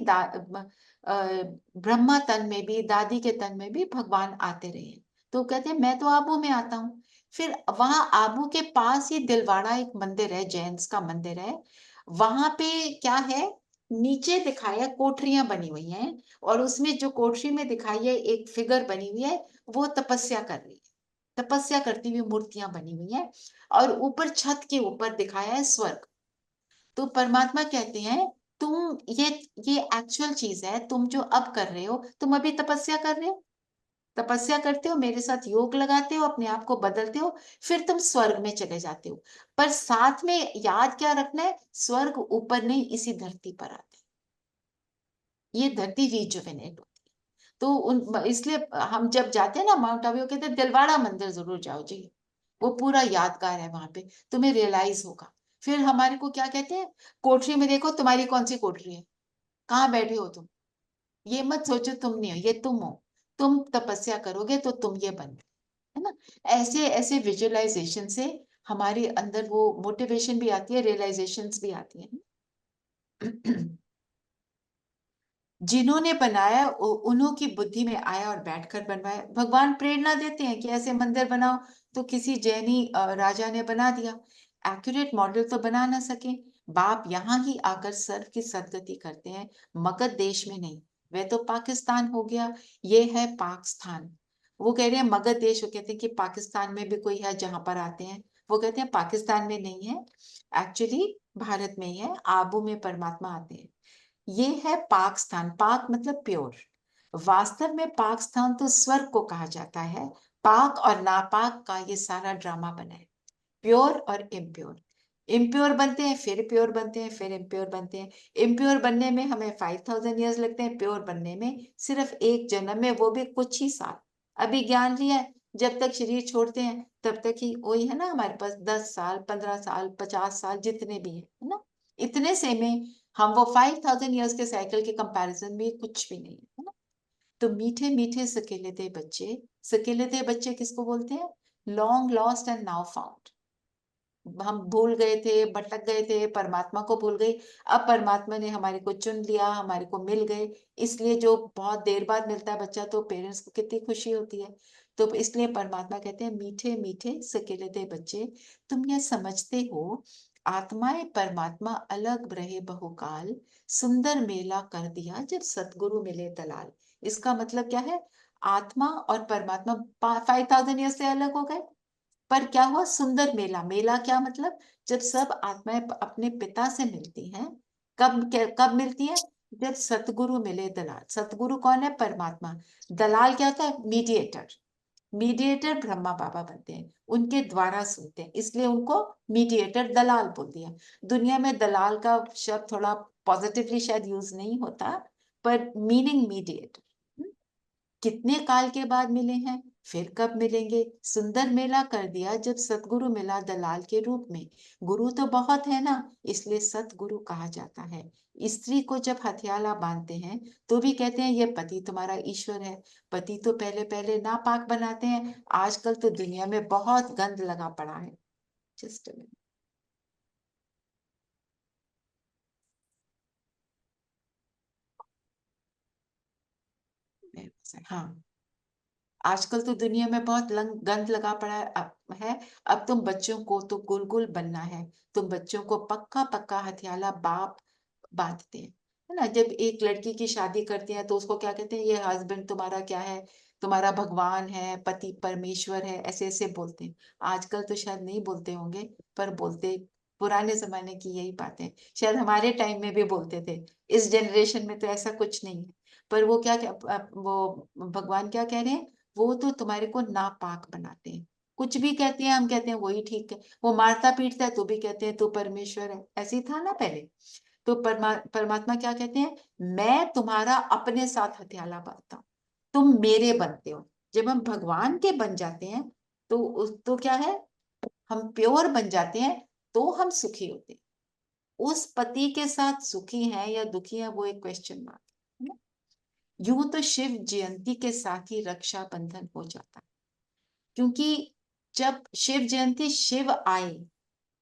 ब्रह्मा तन में भी, दादी के तन में भी भगवान आते रहे हैं। तो कहते हैं मैं तो आबू में आता हूँ। फिर वहां आबू के पास ही दिलवाड़ा एक मंदिर है, जैन्स का मंदिर है। वहां पे क्या है, नीचे दिखाया कोठरियां बनी हुई हैं, और उसमें जो कोठरी में दिखाई है एक फिगर बनी हुई है, वो तपस्या कर रही है, तपस्या करती हुई मूर्तियां बनी हुई हैं। और ऊपर छत के ऊपर दिखाया है स्वर्ग। तो परमात्मा कहते हैं तुम ये एक्चुअल चीज है, तुम जो अब कर रहे हो, तुम अभी तपस्या कर रहे हो, तपस्या करते हो, मेरे साथ योग लगाते हो, अपने आप को बदलते हो, फिर तुम स्वर्ग में चले जाते हो। पर साथ में याद क्या रखना है, स्वर्ग ऊपर नहीं, इसी धरती पर आते हैं। ये धरती रिजुवेनेट होती है। तो उन इसलिए हम जब जाते हैं ना माउंट आबू, कहते हैं दिलवाड़ा मंदिर जरूर जाओ जी, वो पूरा यादगार है, वहां पे तुम्हें रियलाइज होगा। फिर हमारे को क्या कहते हैं, कोठरी में देखो, तुम्हारी कौन सी कोठरी है, कहाँ बैठे हो तुम, ये मत सोचो तुम नहीं हो, ये तुम हो। तुम तपस्या करोगे तो तुम ये बन गए, है ना? ऐसे ऐसे विजुअलाइजेशन से हमारे अंदर वो मोटिवेशन भी आती है, रियलाइजेशंस भी आती है। जिन्होंने बनाया उन्हों की बुद्धि में आया और बैठकर बनवाया। भगवान प्रेरणा देते हैं कि ऐसे मंदिर बनाओ, तो किसी जैनी राजा ने बना दिया। एक्यूरेट मॉडल तो बना ना सके, बाप यहाँ ही आकर सर्व की सदगति करते हैं, मगध देश में नहीं। वह तो पाकिस्तान हो गया, ये है पाकिस्तान। वो कह रहे हैं मगध देश, वो कहते हैं कि पाकिस्तान में भी कोई है जहां पर आते हैं, वो कहते हैं पाकिस्तान में नहीं है, एक्चुअली भारत में ही है, आबू में परमात्मा आते हैं। ये है पाक स्थान, पाक मतलब प्योर। वास्तव में पाक स्थान तो स्वर्ग को कहा जाता है। पाक और नापाक का ये सारा ड्रामा बना है, प्योर और इम्प्योर। इम्प्योर बनते हैं, फिर प्योर बनते हैं, फिर इम्प्योर बनते हैं। इम्प्योर बनने में हमें 5000 ईयर्स लगते हैं, प्योर बनने में सिर्फ एक जन्म में, वो भी कुछ ही साल। अभी ज्ञान लिया है, जब तक शरीर छोड़ते हैं तब तक ही वही है ना, हमारे पास 10 साल, 15 साल, 50 साल, जितने भी है ना, इतने से में हम वो 5000 ईयर्स के साइकिल के कंपैरिजन में कुछ भी नहीं है ना। तो मीठे मीठे सकेले दे बच्चे, सकेले दे बच्चे किसको बोलते हैं? Long lost and now found. हम भूल गए थे, भटक गए थे, परमात्मा को भूल गए, अब परमात्मा ने हमारे को चुन लिया, हमारे को मिल गए। इसलिए जो बहुत देर बाद मिलता है बच्चा, तो पेरेंट्स को कितनी खुशी होती है। तो इसलिए परमात्मा कहते हैं मीठे मीठे सकेले दे बच्चे, तुम यह समझते हो आत्माएं परमात्मा अलग रहे बहुकाल, सुंदर मेला कर दिया जब सतगुरु मिले दलाल। इसका मतलब क्या है? आत्मा और परमात्मा 5000 ईयर से अलग हो गए, पर क्या हुआ? सुंदर मेला। मेला क्या मतलब? जब सब आत्माएं अपने पिता से मिलती हैं। कब मिलती है? जब सतगुरु मिले दलाल। सतगुरु कौन है? परमात्मा। दलाल क्या होता है? मीडिएटर। मीडिएटर ब्रह्मा बाबा बनते हैं, उनके द्वारा सुनते हैं, इसलिए उनको मीडिएटर दलाल बोल दिया। दुनिया में दलाल का शब्द थोड़ा पॉजिटिवली शायद यूज नहीं होता, पर मीनिंग मीडिएटर। कितने काल के बाद मिले हैं, फिर कब मिलेंगे? सुंदर मेला कर दिया जब सतगुरु मिला दलाल के रूप में। गुरु तो बहुत है ना, इसलिए सतगुरु कहा जाता है। स्त्री को जब हथियाला बांधते हैं तो भी कहते हैं ये पति तुम्हारा ईश्वर है। पति तो पहले पहले नापाक बनाते हैं, आजकल तो दुनिया में बहुत गंद लगा पड़ा है। Just a minute. हाँ, आजकल तो दुनिया में बहुत गंद लगा पड़ा है। अब तुम बच्चों को तो गुलगुल बनना है। तुम बच्चों को पक्का पक्का हथियाला बाप बांधते हैं, है ना। जब एक लड़की की शादी करते हैं तो उसको क्या कहते हैं, ये हस्बैंड तुम्हारा क्या है, तुम्हारा भगवान है, पति परमेश्वर है, ऐसे ऐसे बोलते हैं। आजकल तो शायद नहीं बोलते होंगे, पर बोलते, पुराने जमाने की यही बातें शायद हमारे टाइम में भी बोलते थे। इस जनरेशन में तो ऐसा कुछ नहीं है। पर वो क्या वो भगवान क्या कह रहे हैं, वो तो तुम्हारे को नापाक बनाते हैं। कुछ भी कहते हैं, हम कहते हैं वही ठीक है। वो मारता पीटता है तो भी कहते हैं तू परमेश्वर है। ऐसे ही था ना पहले। तो परमात्मा क्या कहते हैं, मैं तुम्हारा अपने साथ हथियाला बांधता हूं, तुम मेरे बनते हो। जब हम भगवान के बन जाते हैं तो क्या है, हम प्योर बन जाते हैं, तो हम सुखी होते हैं। उस पति के साथ सुखी हैं या दुखी हैं, वो एक क्वेश्चन मार्क है ना। यूं तो शिव जयंती के साथ ही रक्षा बंधन हो जाता है, क्योंकि जब शिव जयंती, शिव आए,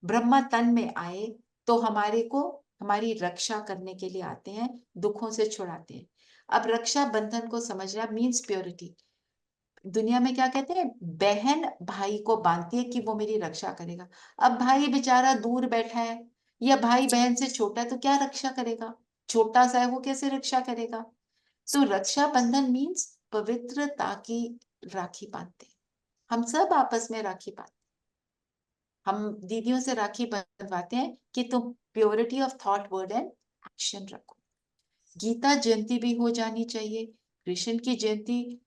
ब्रह्मा तन में आए, तो हमारे को हमारी रक्षा करने के लिए आते हैं, दुखों से छुड़ाते हैं। अब रक्षा बंधन को समझना मीन्स प्योरिटी। दुनिया में क्या कहते हैं, बहन भाई को बांधती है कि वो मेरी रक्षा करेगा। अब भाई बेचारा दूर बैठा है या भाई बहन से छोटा है, तो क्या रक्षा करेगा, छोटा सा है वो कैसे रक्षा करेगा। तो रक्षा बंधन मीन्स पवित्रता की राखी बांधते हैं। हम सब आपस में राखी बांधते हैं। हम दीदियों से राखी बंधवाते हैं कि तुम purity of thought word and action रखो। गीता जयंती भी हो जानी चाहिए। कृष्ण की जयंती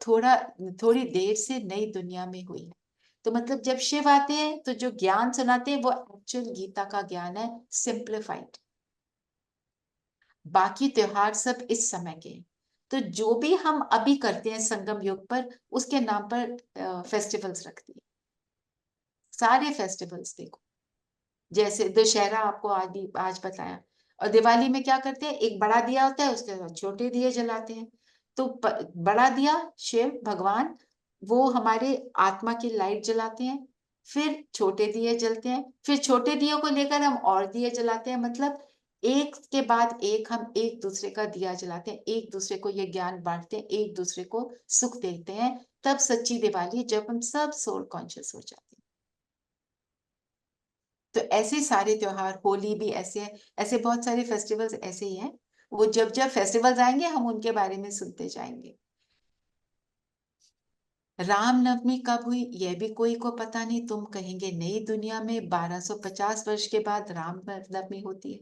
थोड़ा थोड़ी देर से नई दुनिया में हुई है। तो मतलब जब शिव आते हैं तो जो ज्ञान सुनाते हैं वो एक्चुअल गीता का ज्ञान है, सिंप्लीफाइड। बाकी त्योहार सब इस समय के हैं। तो जो भी हम अभी करते हैं संगम युग पर, उसके नाम पर फेस्टिवल्स रखती है। सारे फेस्टिवल्स देखो, जैसे दशहरा आपको आज बताया। और दिवाली में क्या करते हैं, एक बड़ा दिया होता है, उसके बाद छोटे दिए जलाते हैं। तो बड़ा दिया शिव भगवान, वो हमारे आत्मा की लाइट जलाते हैं। फिर छोटे दिए जलते हैं, फिर छोटे दियों को लेकर हम और दिए जलाते हैं। मतलब एक के बाद एक हम एक दूसरे का दिया जलाते हैं, एक दूसरे को ये ज्ञान बांटते हैं, एक दूसरे को सुख देते हैं। तब सच्ची दिवाली, जब हम सब सोल कॉन्शियस हो जाते हैं। तो ऐसे सारे त्योहार, होली भी ऐसे है, ऐसे बहुत सारे फेस्टिवल्स ऐसे ही हैं। वो जब जब फेस्टिवल्स आएंगे हम उनके बारे में सुनते जाएंगे। रामनवमी कब हुई यह भी कोई को पता नहीं। तुम कहेंगे नई दुनिया में 1250 वर्ष के बाद रामनवमी होती है।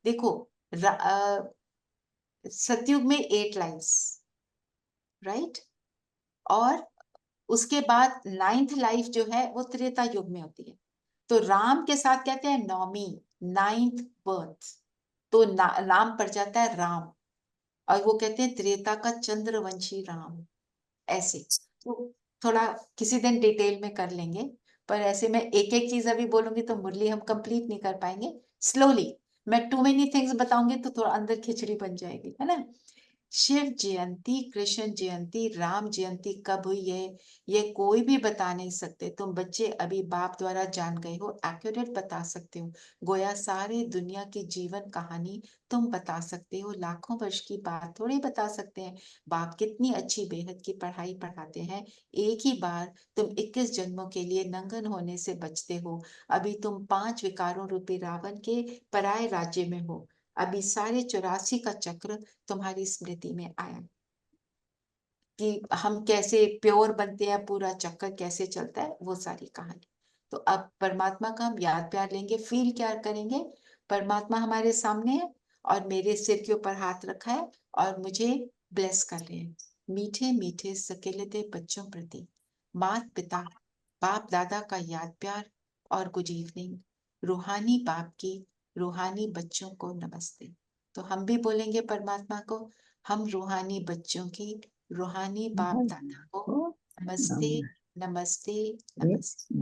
देखो, सतयुग में 8 लाइफ्स, राइट। और उसके बाद 9th लाइफ जो है वो त्रेता युग में होती है। तो राम के साथ कहते हैं नौमी, 9th बर्थ, तो नाम पड़ जाता है राम। और वो कहते हैं त्रेता का चंद्रवंशी राम। ऐसे तो थोड़ा किसी दिन डिटेल में कर लेंगे। पर ऐसे मैं एक एक चीज अभी बोलूंगी तो मुरली हम कंप्लीट नहीं कर पाएंगे। स्लोली, मैं टू मेनी थिंग्स बताऊंगी तो थोड़ा अंदर खिचड़ी बन जाएगी, है ना। शिव जयंती, कृष्ण जयंती, राम जयंती कब हुई है ये कोई भी बता नहीं सकते। तुम बच्चे अभी बाप द्वारा जान गए हो, एक्यूरेट बता सकते हो। गोया सारे दुनिया की जीवन कहानी तुम बता सकते हो, लाखों वर्ष की बात थोड़ी बता सकते हैं। बाप कितनी अच्छी बेहद की पढ़ाई पढ़ाते हैं। एक ही बार तुम 21 जन्मों के लिए नंगन होने से बचते हो। अभी तुम 5 विकारों रूपी रावण के पराये राज्य में हो। अभी सारे 84 का चक्र तुम्हारी स्मृति में आया कि हम कैसे प्योर बनते हैं, पूरा चक्कर कैसे चलता है, वो सारी कहानी। तो अब परमात्मा का हम याद प्यार लेंगे, फील क्या करेंगे, परमात्मा हमारे सामने है और मेरे सिर के ऊपर हाथ रखा है और मुझे ब्लेस कर रहे हैं। मीठे मीठे सकेलते बच्चों प्रति माता पिता बाप दादा का याद प्यार और गुड इवनिंग। रूहानी बाप की रूहानी बच्चों को नमस्ते। तो हम भी बोलेंगे परमात्मा को, हम रूहानी बच्चों की रूहानी बाप दादा को नमस्ते नमस्ते नमस्ते।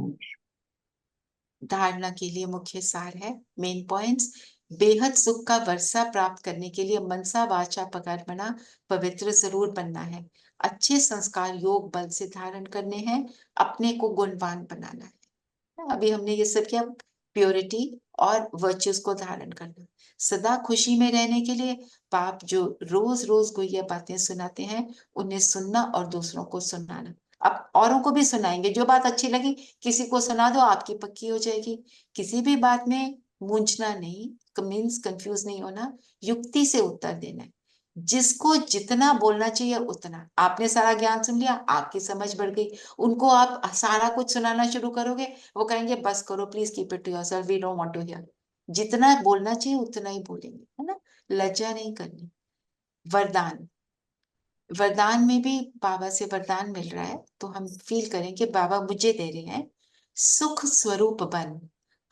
धारणा के लिए मुख्य सार है, मेन पॉइंट्स। बेहद सुख का वर्षा प्राप्त करने के लिए मनसा वाचा पकर्मणा पवित्र जरूर बनना है। अच्छे संस्कार योग बल से धारण करने हैं, अपने को गुणवान बनाना है अभी हमने ये सब किया, प्योरिटी और वर्च्यूज को धारण करना, सदा खुशी में रहने के लिए पाप जो रोज रोज को ये बातें सुनाते हैं उन्हें सुनना और दूसरों को सुनाना। अब औरों को भी सुनाएंगे, जो बात अच्छी लगी किसी को सुना दो, आपकी पक्की हो जाएगी। किसी भी बात में मूंझना नहीं, मीन्स कंफ्यूज नहीं होना, युक्ति से उत्तर देना है। जिसको जितना बोलना चाहिए उतना, आपने सारा ज्ञान सुन लिया, आपकी समझ बढ़ गई, उनको आप सारा कुछ सुनाना शुरू करोगे, वो कहेंगे बस करो, please keep it to yourself, we don't want to hear. जितना बोलना चाहिए उतना ही बोलेंगे, है ना, लज्जा नहीं करनी। वरदान, वरदान में भी बाबा से वरदान मिल रहा है, तो हम फील करें कि बाबा मुझे दे रहे हैं, सुख स्वरूप बन,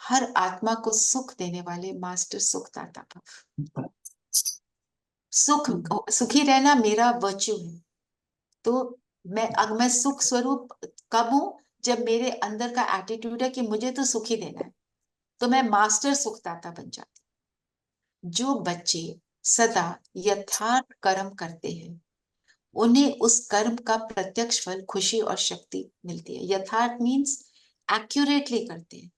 हर आत्मा को सुख देने वाले मास्टर सुखदाता भव। सुख, सुखी रहना मेरा वर्च्यू है। तो मैं सुख स्वरूप कब हूं, जब मेरे अंदर का एटीट्यूड है कि मुझे तो सुखी देना है, तो मैं मास्टर सुखदाता बन जाती हूँ। जो बच्चे सदा यथार्थ कर्म करते हैं उन्हें उस कर्म का प्रत्यक्ष फल खुशी और शक्ति मिलती है। यथार्थ मीन्स एक्यूरेटली करते हैं।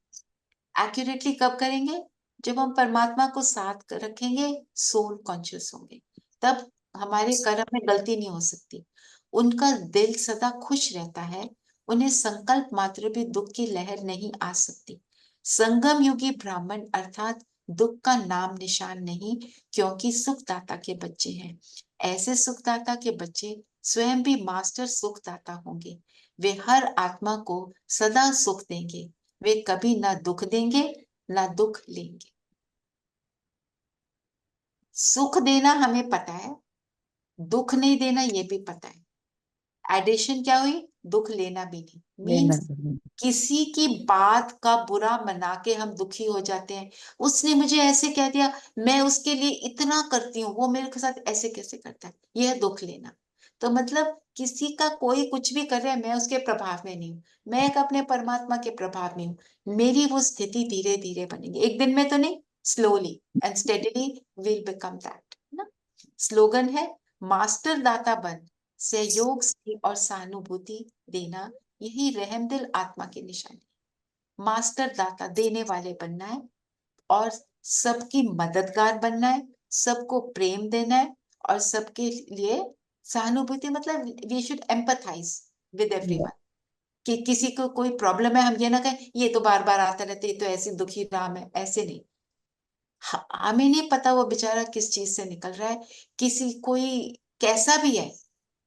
एक्यूरेटली कब करेंगे, जब हम परमात्मा को साथ रखेंगे, सोल कॉन्शियस होंगे, तब हमारे कर्म में गलती नहीं हो सकती। उनका दिल सदा खुश रहता है, उन्हें संकल्प मात्र भी दुख की लहर नहीं आ सकती। संगम युगी ब्राह्मण अर्थात दुख का नाम निशान नहीं, क्योंकि सुखदाता के बच्चे हैं। ऐसे सुखदाता के बच्चे स्वयं भी मास्टर सुखदाता होंगे। वे हर आत्मा को सदा सुख देंगे, वे कभी ना दुख देंगे ना दुख लेंगे। सुख देना हमें पता है, दुख नहीं देना ये भी पता है। एडिशन क्या हुई, दुख लेना भी नहीं। मीन्स किसी की बात का बुरा मना के हम दुखी हो जाते हैं, उसने मुझे ऐसे कह दिया, मैं उसके लिए इतना करती हूँ, वो मेरे साथ ऐसे कैसे करता है, यह दुख लेना। तो मतलब किसी का कोई कुछ भी कर रहा है, मैं उसके प्रभाव में नहीं हूँ, मैं एक अपने परमात्मा के प्रभाव में हूँ। मेरी वो स्थिति धीरे धीरे बनेगी, एक दिन में तो नहीं, slowly and steadily will become that ना। स्लोगन है, मास्टर दाता बन, सहयोग से और सहानुभूति देना, यही रहमदिल आत्मा की निशानी। मास्टर दाता, देने वाले बनना है और सबकी मददगार बनना है, सबको प्रेम देना है और सबके लिए सहानुभूति, मतलब we should empathise with everyone. कि किसी को कोई प्रॉब्लम है, हम ये ना कहें ये तो बार बार आता रहता है, ये तो ऐसी दुखी राम है, ऐसे नहीं। हमें नहीं पता वो बेचारा किस चीज से निकल रहा है, किसी कोई कैसा भी है,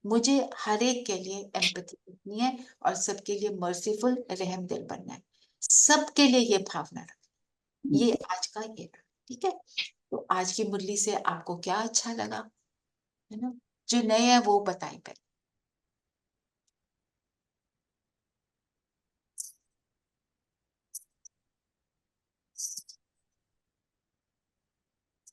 मुझे हर एक के लिए एम्पैथी रखनी है और सबके लिए मर्सीफुल रहम दिल बनना है, सबके लिए ये भावना रखनी। ये आज का ये रहा, ठीक है। तो आज की मुरली से आपको क्या अच्छा लगा, है ना, जो नए है वो बताएं पहले।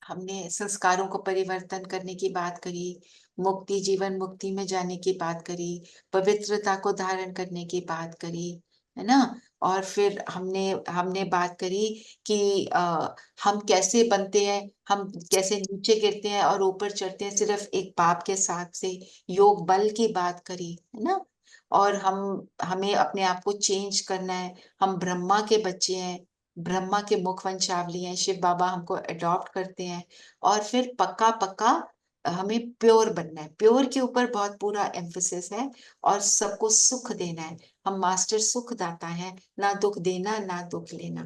हमने संस्कारों को परिवर्तन करने की बात करी, मुक्ति, जीवन मुक्ति में जाने की बात करी, पवित्रता को धारण करने की बात करी, है ना। और फिर हमने हमने बात करी कि हम कैसे बनते हैं, हम कैसे नीचे गिरते हैं और ऊपर चढ़ते हैं, सिर्फ एक बाप के साथ से, योग बल की बात करी, है ना। और हमें अपने आप को चेंज करना है, हम ब्रह्मा के बच्चे हैं, ब्रह्मा के मुख वंशावली हैं, शिव बाबा हमको अडॉप्ट करते हैं। और फिर पक्का पक्का हमें प्योर बनना है, प्योर के ऊपर बहुत पूरा एम्फोसिस है, और सबको सुख देना है। हम मास्टर सुख दाता है, ना दुख देना ना दुख लेना।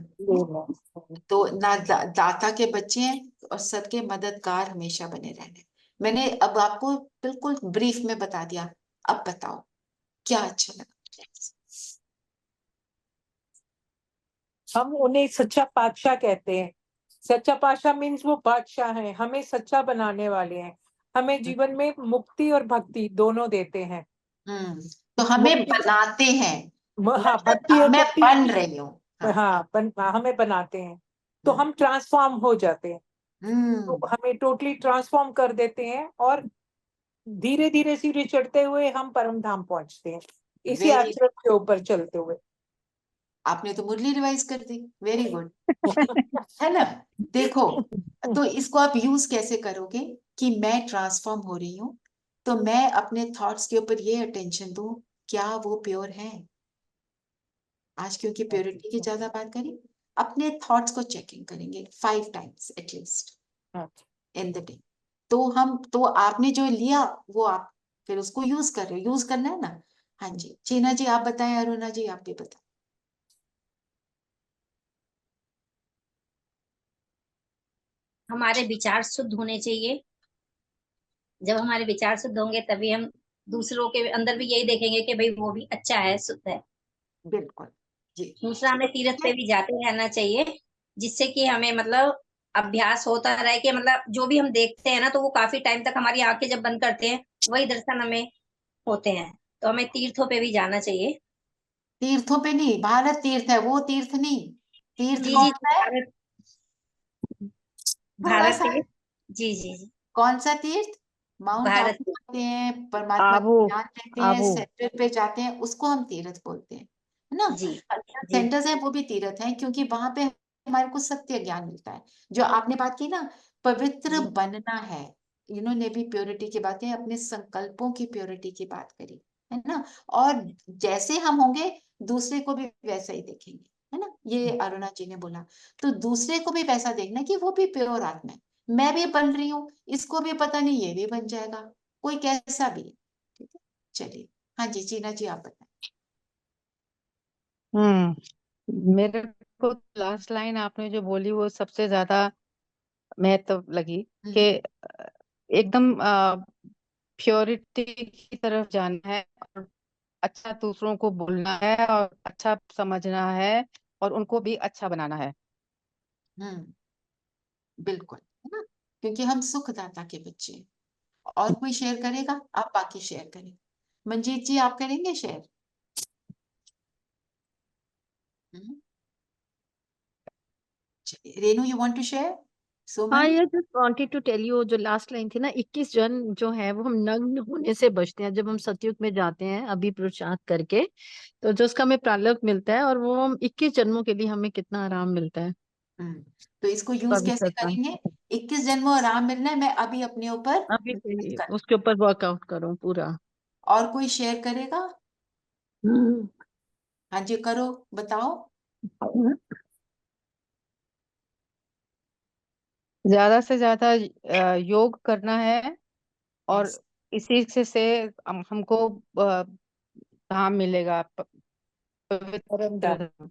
तो ना दाता के बच्चे हैं और सबके मददगार हमेशा बने रहना है। मैंने अब आपको बिल्कुल ब्रीफ में बता दिया, अब बताओ क्या अच्छा लगा। हम उन्हें सच्चा बादशाह कहते हैं। सच्चा बादशाह मीन्स वो बादशाह हैं, हमें सच्चा बनाने वाले हैं, हमें जीवन में मुक्ति और भक्ति दोनों देते हैं। तो हमें मुक्ति, बनाते हैं, हाँ, मतलब भक्ति और मैं मुक्ति, बन रही हूँ। हाँ, हमें बनाते हैं, तो हम्म हम ट्रांसफॉर्म हो जाते हैं, तो हम्म, हमें टोटली ट्रांसफॉर्म कर देते हैं, और धीरे धीरे सीढ़ी चढ़ते हुए हम परम धाम पहुंचते हैं, इसी वेरी, आचरण के ऊपर चलते हुए। आपने तो मुरली रिवाइज कर दी, वेरी गुड। है ना। देखो, तो इसको आप यूज कैसे करोगे कि मैं ट्रांसफॉर्म हो रही हूँ, तो मैं अपने थॉट्स के ऊपर ये अटेंशन दूं, क्या वो प्योर है। आज क्योंकि प्योरिटी की ज्यादा बात करी, अपने थॉट्स को चेकिंग करेंगे 5 टाइम्स एटलीस्ट अच्छा। In the day. तो आपने जो लिया वो आप फिर उसको यूज कर रहे हो, यूज करना है ना। हाँ जी, चीना जी आप बताएं, अरुणा जी आप भी बताएं। हमारे विचार शुद्ध होने चाहिए। जब हमारे विचार शुद्ध होंगे तभी हम दूसरों के अंदर भी यही देखेंगे कि भाई वो भी अच्छा है, शुद्ध है। बिल्कुल जी। दूसरा, हमें तीर्थ पे भी जाते रहना चाहिए, जिससे कि हमें मतलब अभ्यास होता रहे कि मतलब जो भी हम देखते हैं ना, तो वो काफी टाइम तक हमारी आंखें जब बंद करते हैं वही दर्शन हमें होते हैं। तो हमें तीर्थों पे भी जाना चाहिए। तीर्थों पे नहीं, भारत तीर्थ है वो, तीर्थ नहीं। तीर्थ जी कौन जी, सा है? भारत, थोड़ा भारत सा, तीर्थ। जी जी जी, कौन सा तीर्थ? माउंट भारत आबू तीर्थ। जाते हैं, परमात्मा आबू, का ज्ञान लेते हैं, आबू। सेंटर पे जाते हैं, उसको हम तीर्थ बोलते हैं, है ना। जी जी सेंटर्स हैं वो भी तीर्थ हैं, क्योंकि वहां पे हमारे को सत्य ज्ञान मिलता है। जो आपने बात की ना, पवित्र जी बनना है, इन्होंने भी प्योरिटी की बात की, अपने संकल्पों की प्योरिटी की बात करी, है ना। और जैसे हम होंगे दूसरे को भी वैसा ही देखेंगे, है ना, ये अरुणा जी ने बोला। तो दूसरे को भी वैसा देखना कि वो भी प्योर आत्मा है, मैं भी बन रही हूँ, इसको भी पता नहीं ये भी बन जाएगा, कोई कैसा भी है। ठीक है, चलिए। हाँ जी, चीना जी आप बताएं। मेरे को लास्ट लाइन आपने जो बोली वो सबसे ज्यादा महत्व लगी कि हम्म, एकदम प्योरिटी की तरफ जाना है, और अच्छा दूसरों को बोलना है, और अच्छा समझना है, और उनको भी अच्छा बनाना है। हम्म, बिल्कुल, है ना, क्योंकि हम सुखदाता के बच्चे हैं। और कोई शेयर करेगा? आप बाकी शेयर करें। मंजीत जी आप करेंगे शेयर? हम्म, चलिए, Renu you want to share? हाँ, सुमन? ये just wanted to tell you, जो लास्ट लाइन थी ना, 21 जन जो है वो हम नग्न होने से बचते हैं जब हम सतयुग में जाते हैं अभी पुरुषार्थ करके। तो जो उसका हमें प्रारब्ध मिलता है, और वो हम 21 जन्मों के लिए हमें कितना आराम मिलता है, हम्म, तो इसको यूज कैसे पवित्रता। करेंगे? 21 जन्मों आराम मिलना है, मैं अभी अपने ऊपर अभी से मेहनत ही कर। उसके ऊपर वर्कआउट करो पूरा। और कोई शेयर करेगा? हाँ जी, करो, बताओ। ज्यादा से ज्यादा योग करना है, और यस, इसी से हमको धाम मिलेगा, परम पवित्र धाम। धाम,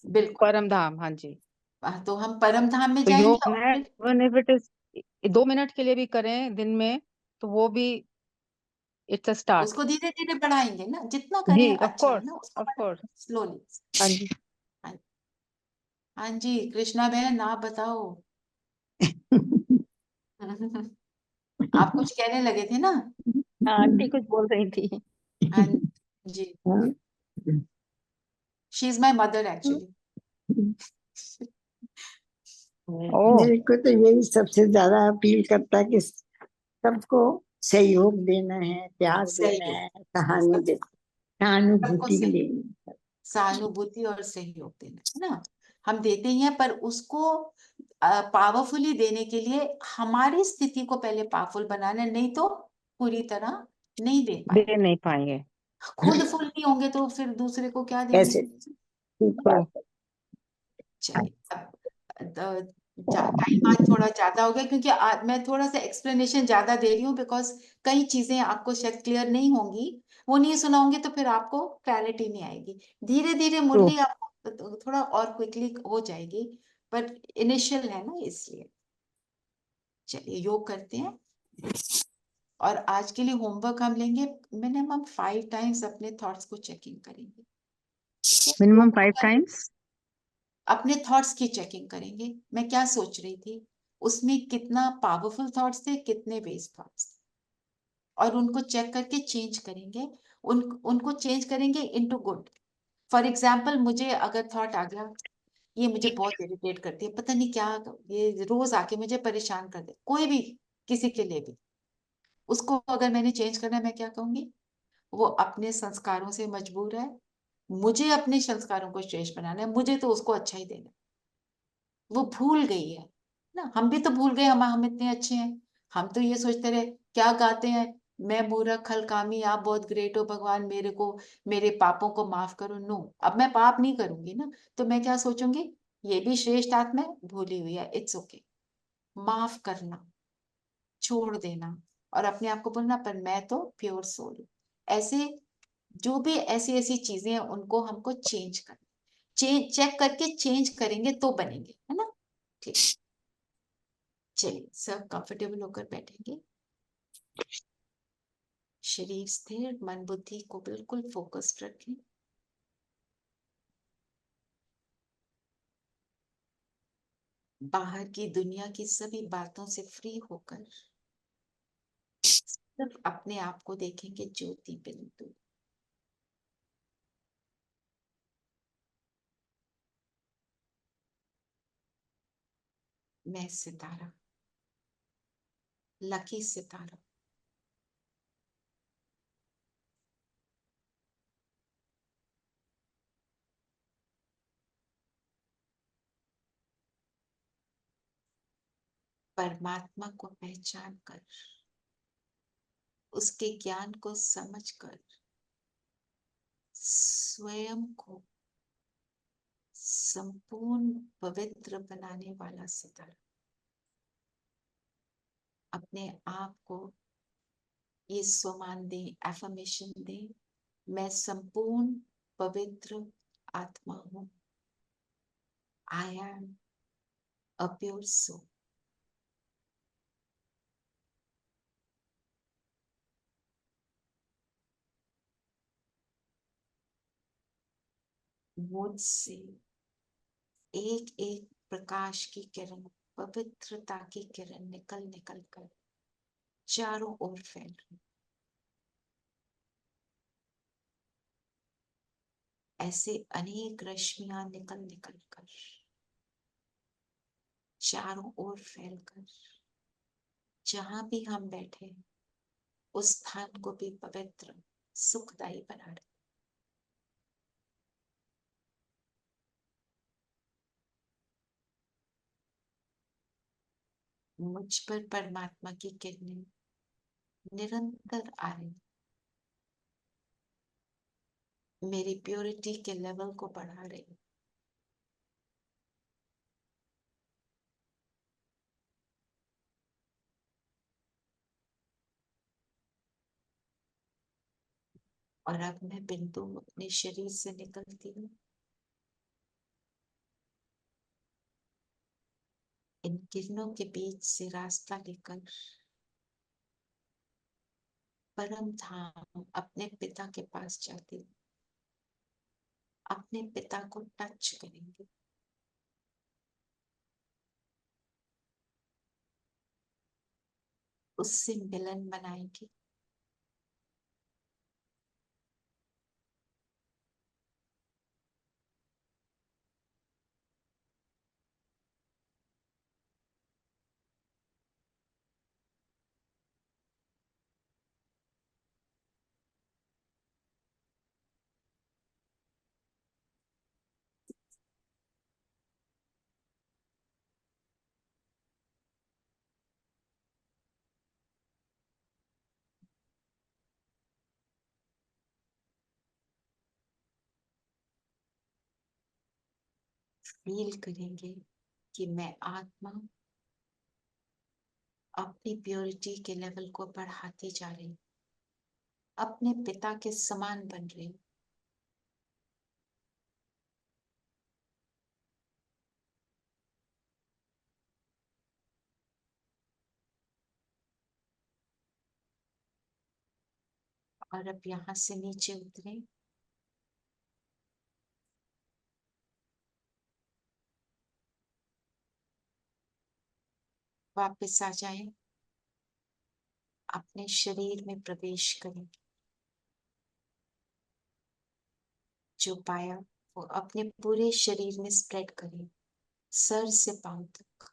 बिल्कुल। परम धाम। हाँ जी। तो हम परम धाम में तो योग जाएंगे, और करना है, फिर even if it is 2 minute के लिए भी करें दिन में, तो वो भी इट्स अ स्टार्ट। उसको धीरे धीरे बढ़ाएंगे ना, जितना जी, करें ऑफ अच्छा है कोर्स, ना, उसको ऑफ कोर्स। बढ़ाएंगे स्लोली। हाँ जी। हाँ हाँ जी, कृष्णा बहन आप बताओ। आप कुछ कहने लगे थे ना? आंटी कुछ बोल रही थी। हाँ जी, she is my mother actually. Oh. मेरे को तो यही सबसे ज्यादा अपील करता है कि सबको सहयोग देना है, प्यार देना सहयोग, है, कहानी दे, सबको सहानुभूति सहयोग, लेनी है। सहानुभूति और सहयोग देना, है ना। हम देते ही हैं, पर उसको पावरफुली देने के लिए हमारी स्थिति को पहले पावरफुल बनाना है, नहीं तो पूरी तरह नहीं दे दे पाएंगे। नहीं पाएंगे। खुद फुल नहीं होंगे तो फिर दूसरे को क्या देंगे? कैसे? ठीक तो बात है। चलिए, अब टाइम आज थोड़ा ज्यादा हो गया, क्योंकि आज मैं थोड़ा सा एक्सप्लेनेशन ज्यादा दे रही हूँ, बिकॉज कई चीजें आपको शायद क्लियर नहीं होंगी, वो नहीं सुनाऊंगी तो फिर आपको क्लैरिटी नहीं आएगी। धीरे धीरे ट्रू। मुरली आपको थोड़ा और क्विकली हो जाएगी, पर इनिशियल है ना, इसलिए। चलिए, योग करते हैं। और आज के लिए होमवर्क हम लेंगे, मिनिमम 5 टाइम्स अपने थॉट्स को चेकिंग करेंगे, ठीक है? मिनिमम योग 5 टाइम्स। अपने थॉट्स की चेकिंग करेंगे, मैं क्या सोच रही थी, उसमें कितना पावरफुल थॉट्स थे, कितने वेस्ट थॉट्स, और उनको चेक करके चेंज करेंगे। उनको चेंज करेंगे इनटू गुड। फॉर एग्जाम्पल, मुझे अगर थॉट आ गया, ये मुझे बहुत इरिटेट करती है, पता नहीं क्या, ये रोज आके मुझे परेशान कर दे, कोई भी, किसी के लिए भी, उसको अगर मैंने चेंज करना है, मैं क्या कहूंगी? वो अपने संस्कारों से मजबूर है, मुझे अपने संस्कारों को श्रेष्ठ बनाना है, मुझे तो उसको अच्छा ही देना है। वो भूल गई है ना, हम भी तो भूल गए, हम इतने अच्छे हैं, हम तो ये सोचते रहे क्या गाते हैं, मैं मूर्ख हलकामी, आप बहुत ग्रेट हो भगवान, मेरे को मेरे पापों को माफ करो। नो, अब मैं पाप नहीं करूंगी ना, तो मैं क्या सोचूंगी, ये भी श्रेष्ठ आत्मा है, भूली हुई है, इट्स ओके। माफ करना, छोड़ देना, और अपने आप को बोलना पर मैं तो प्योर सोल हूँ। ऐसे जो भी ऐसी ऐसी चीजें हैं उनको हमको चेंज करना, चेक करके चेंज करेंगे तो बनेंगे, है ना। ठीक, चलिए सब कंफर्टेबल होकर बैठेंगे, शरीर स्थिर, मन बुद्धि को बिल्कुल फोकस्ड रखें। बाहर की दुनिया की सभी बातों से फ्री होकर सिर्फ अपने आप को देखेंगे, ज्योति बिंदु। मैं सितारा, लकी सितारा। परमात्मा को पहचान कर, उसके ज्ञान को समझकर स्वयं को संपूर्ण पवित्र बनाने वाला सितारा। अपने आप को ये स्वमान दें, एफर्मेशन दें, मैं संपूर्ण पवित्र आत्मा हूं। I am a pure soul. मुझसे एक एक प्रकाश की किरण, पवित्रता की किरण निकल निकल कर चारों ओर फैल रही। ऐसे अनेक रश्मियां निकल निकल कर चारों ओर फैलकर जहां भी हम बैठे हैं उस स्थान को भी पवित्र सुखदायी बना रहे। मुझ पर परमात्मा की किरणें निरंतर आ रही, मेरी प्योरिटी के लेवल को बढ़ा रही। और अब मैं बिंदु अपने शरीर से निकलती हूँ, इन किरणों के बीच से रास्ता लेकर परम धाम अपने पिता के पास जाती हूँ। अपने पिता को टच करेंगे, उससे मिलन मनाएंगे। फील करेंगे कि मैं आत्मा अपनी प्योरिटी के लेवल को बढ़ाती जा रही, अपने पिता के समान बन रही। और अब यहां से नीचे उतरे, वापस आ जाएं, अपने शरीर में प्रवेश करें। जो पाया वो अपने पूरे शरीर में स्प्रेड करें, सर से पांव तक।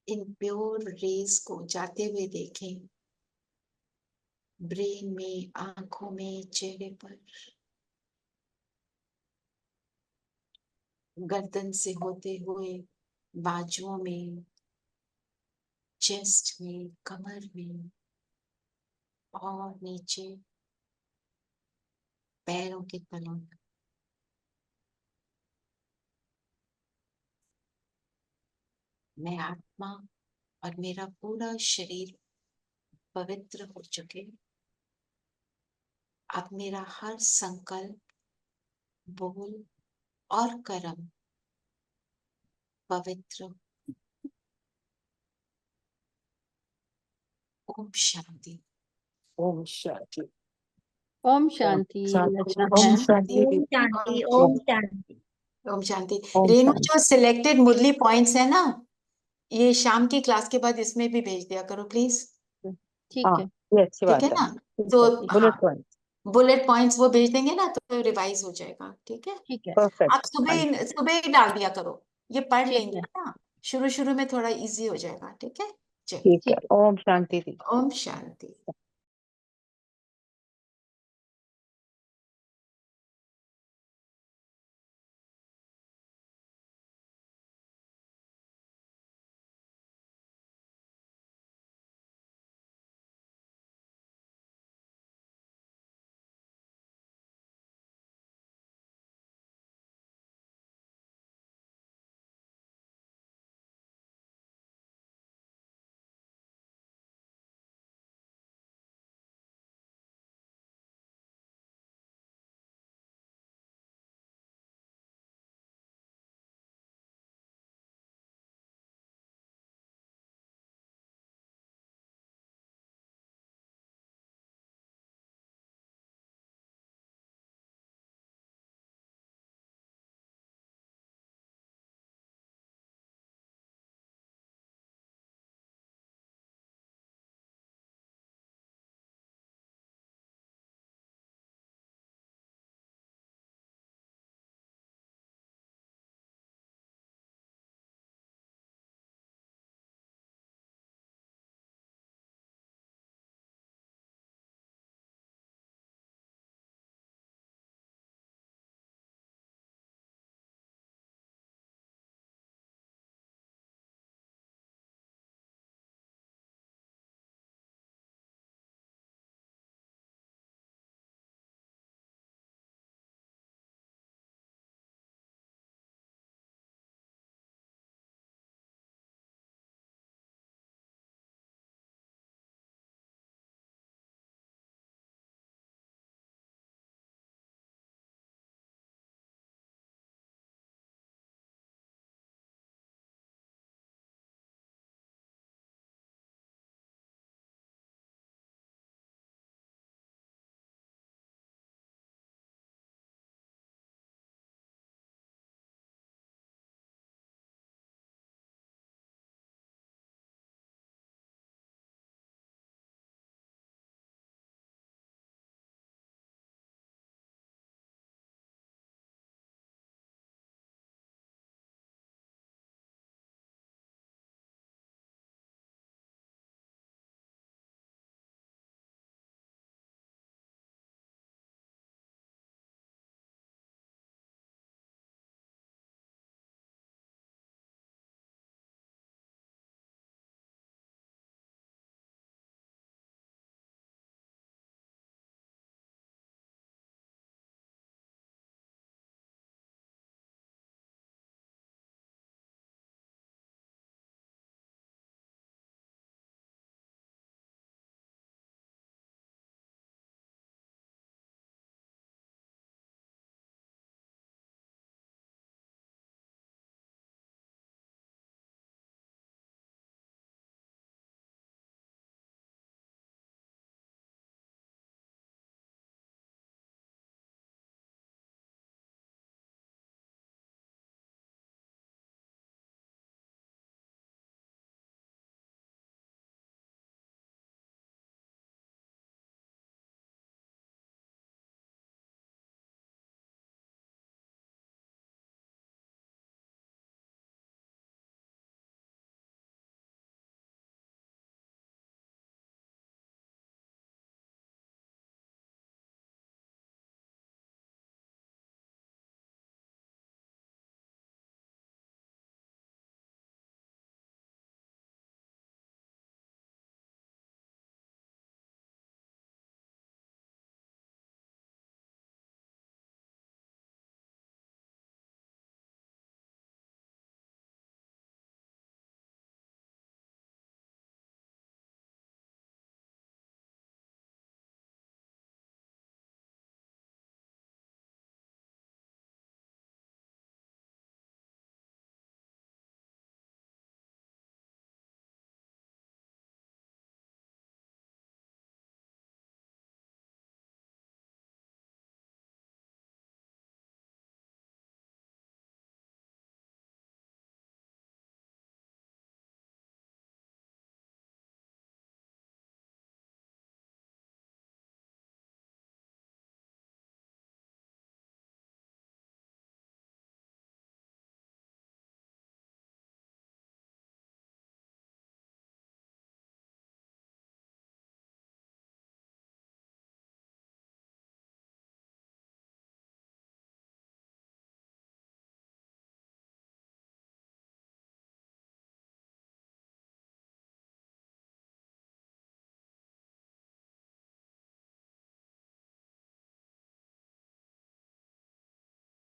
इन प्योर रेज को जाते हुए देखें, ब्रेन में, आंखों में, चेहरे पर। गर्दन से होते हुए बाजुओं में, चेस्ट में, कमर में और नीचे पैरों के तलों तक। मैं आत्मा और मेरा पूरा शरीर पवित्र हो चुके। अब मेरा हर संकल्प, बोल और कर्म पवित्र। ओम शांति। ओम शांति। ओम शांति रचना ओम मैम। शांति ओम दीदी। शांति, ओम शांति। ओम शांति। ओम रेणु, शांति। जो सिलेक्टेड मुरली पॉइंट्स है ना, ये शाम की क्लास के बाद इसमें भी भेज दिया करो प्लीज। ठीक हाँ, है। ये अच्छी ठीक बात है है। ना? ठीक तो है, बुलेट हाँ, पॉइंट। बुलेट पॉइंट्स वो भेज देंगे ना तो रिवाइज हो जाएगा। ठीक है, ठीक है। परफेक्ट। आप सुबह ही डाल दिया करो, ये पढ़ ठीक लेंगे है। ना, शुरू शुरू में थोड़ा इजी हो जाएगा। ठीक है, चलिए। ठीक है, ठीक है। ओम शांति दी। ओम शांति।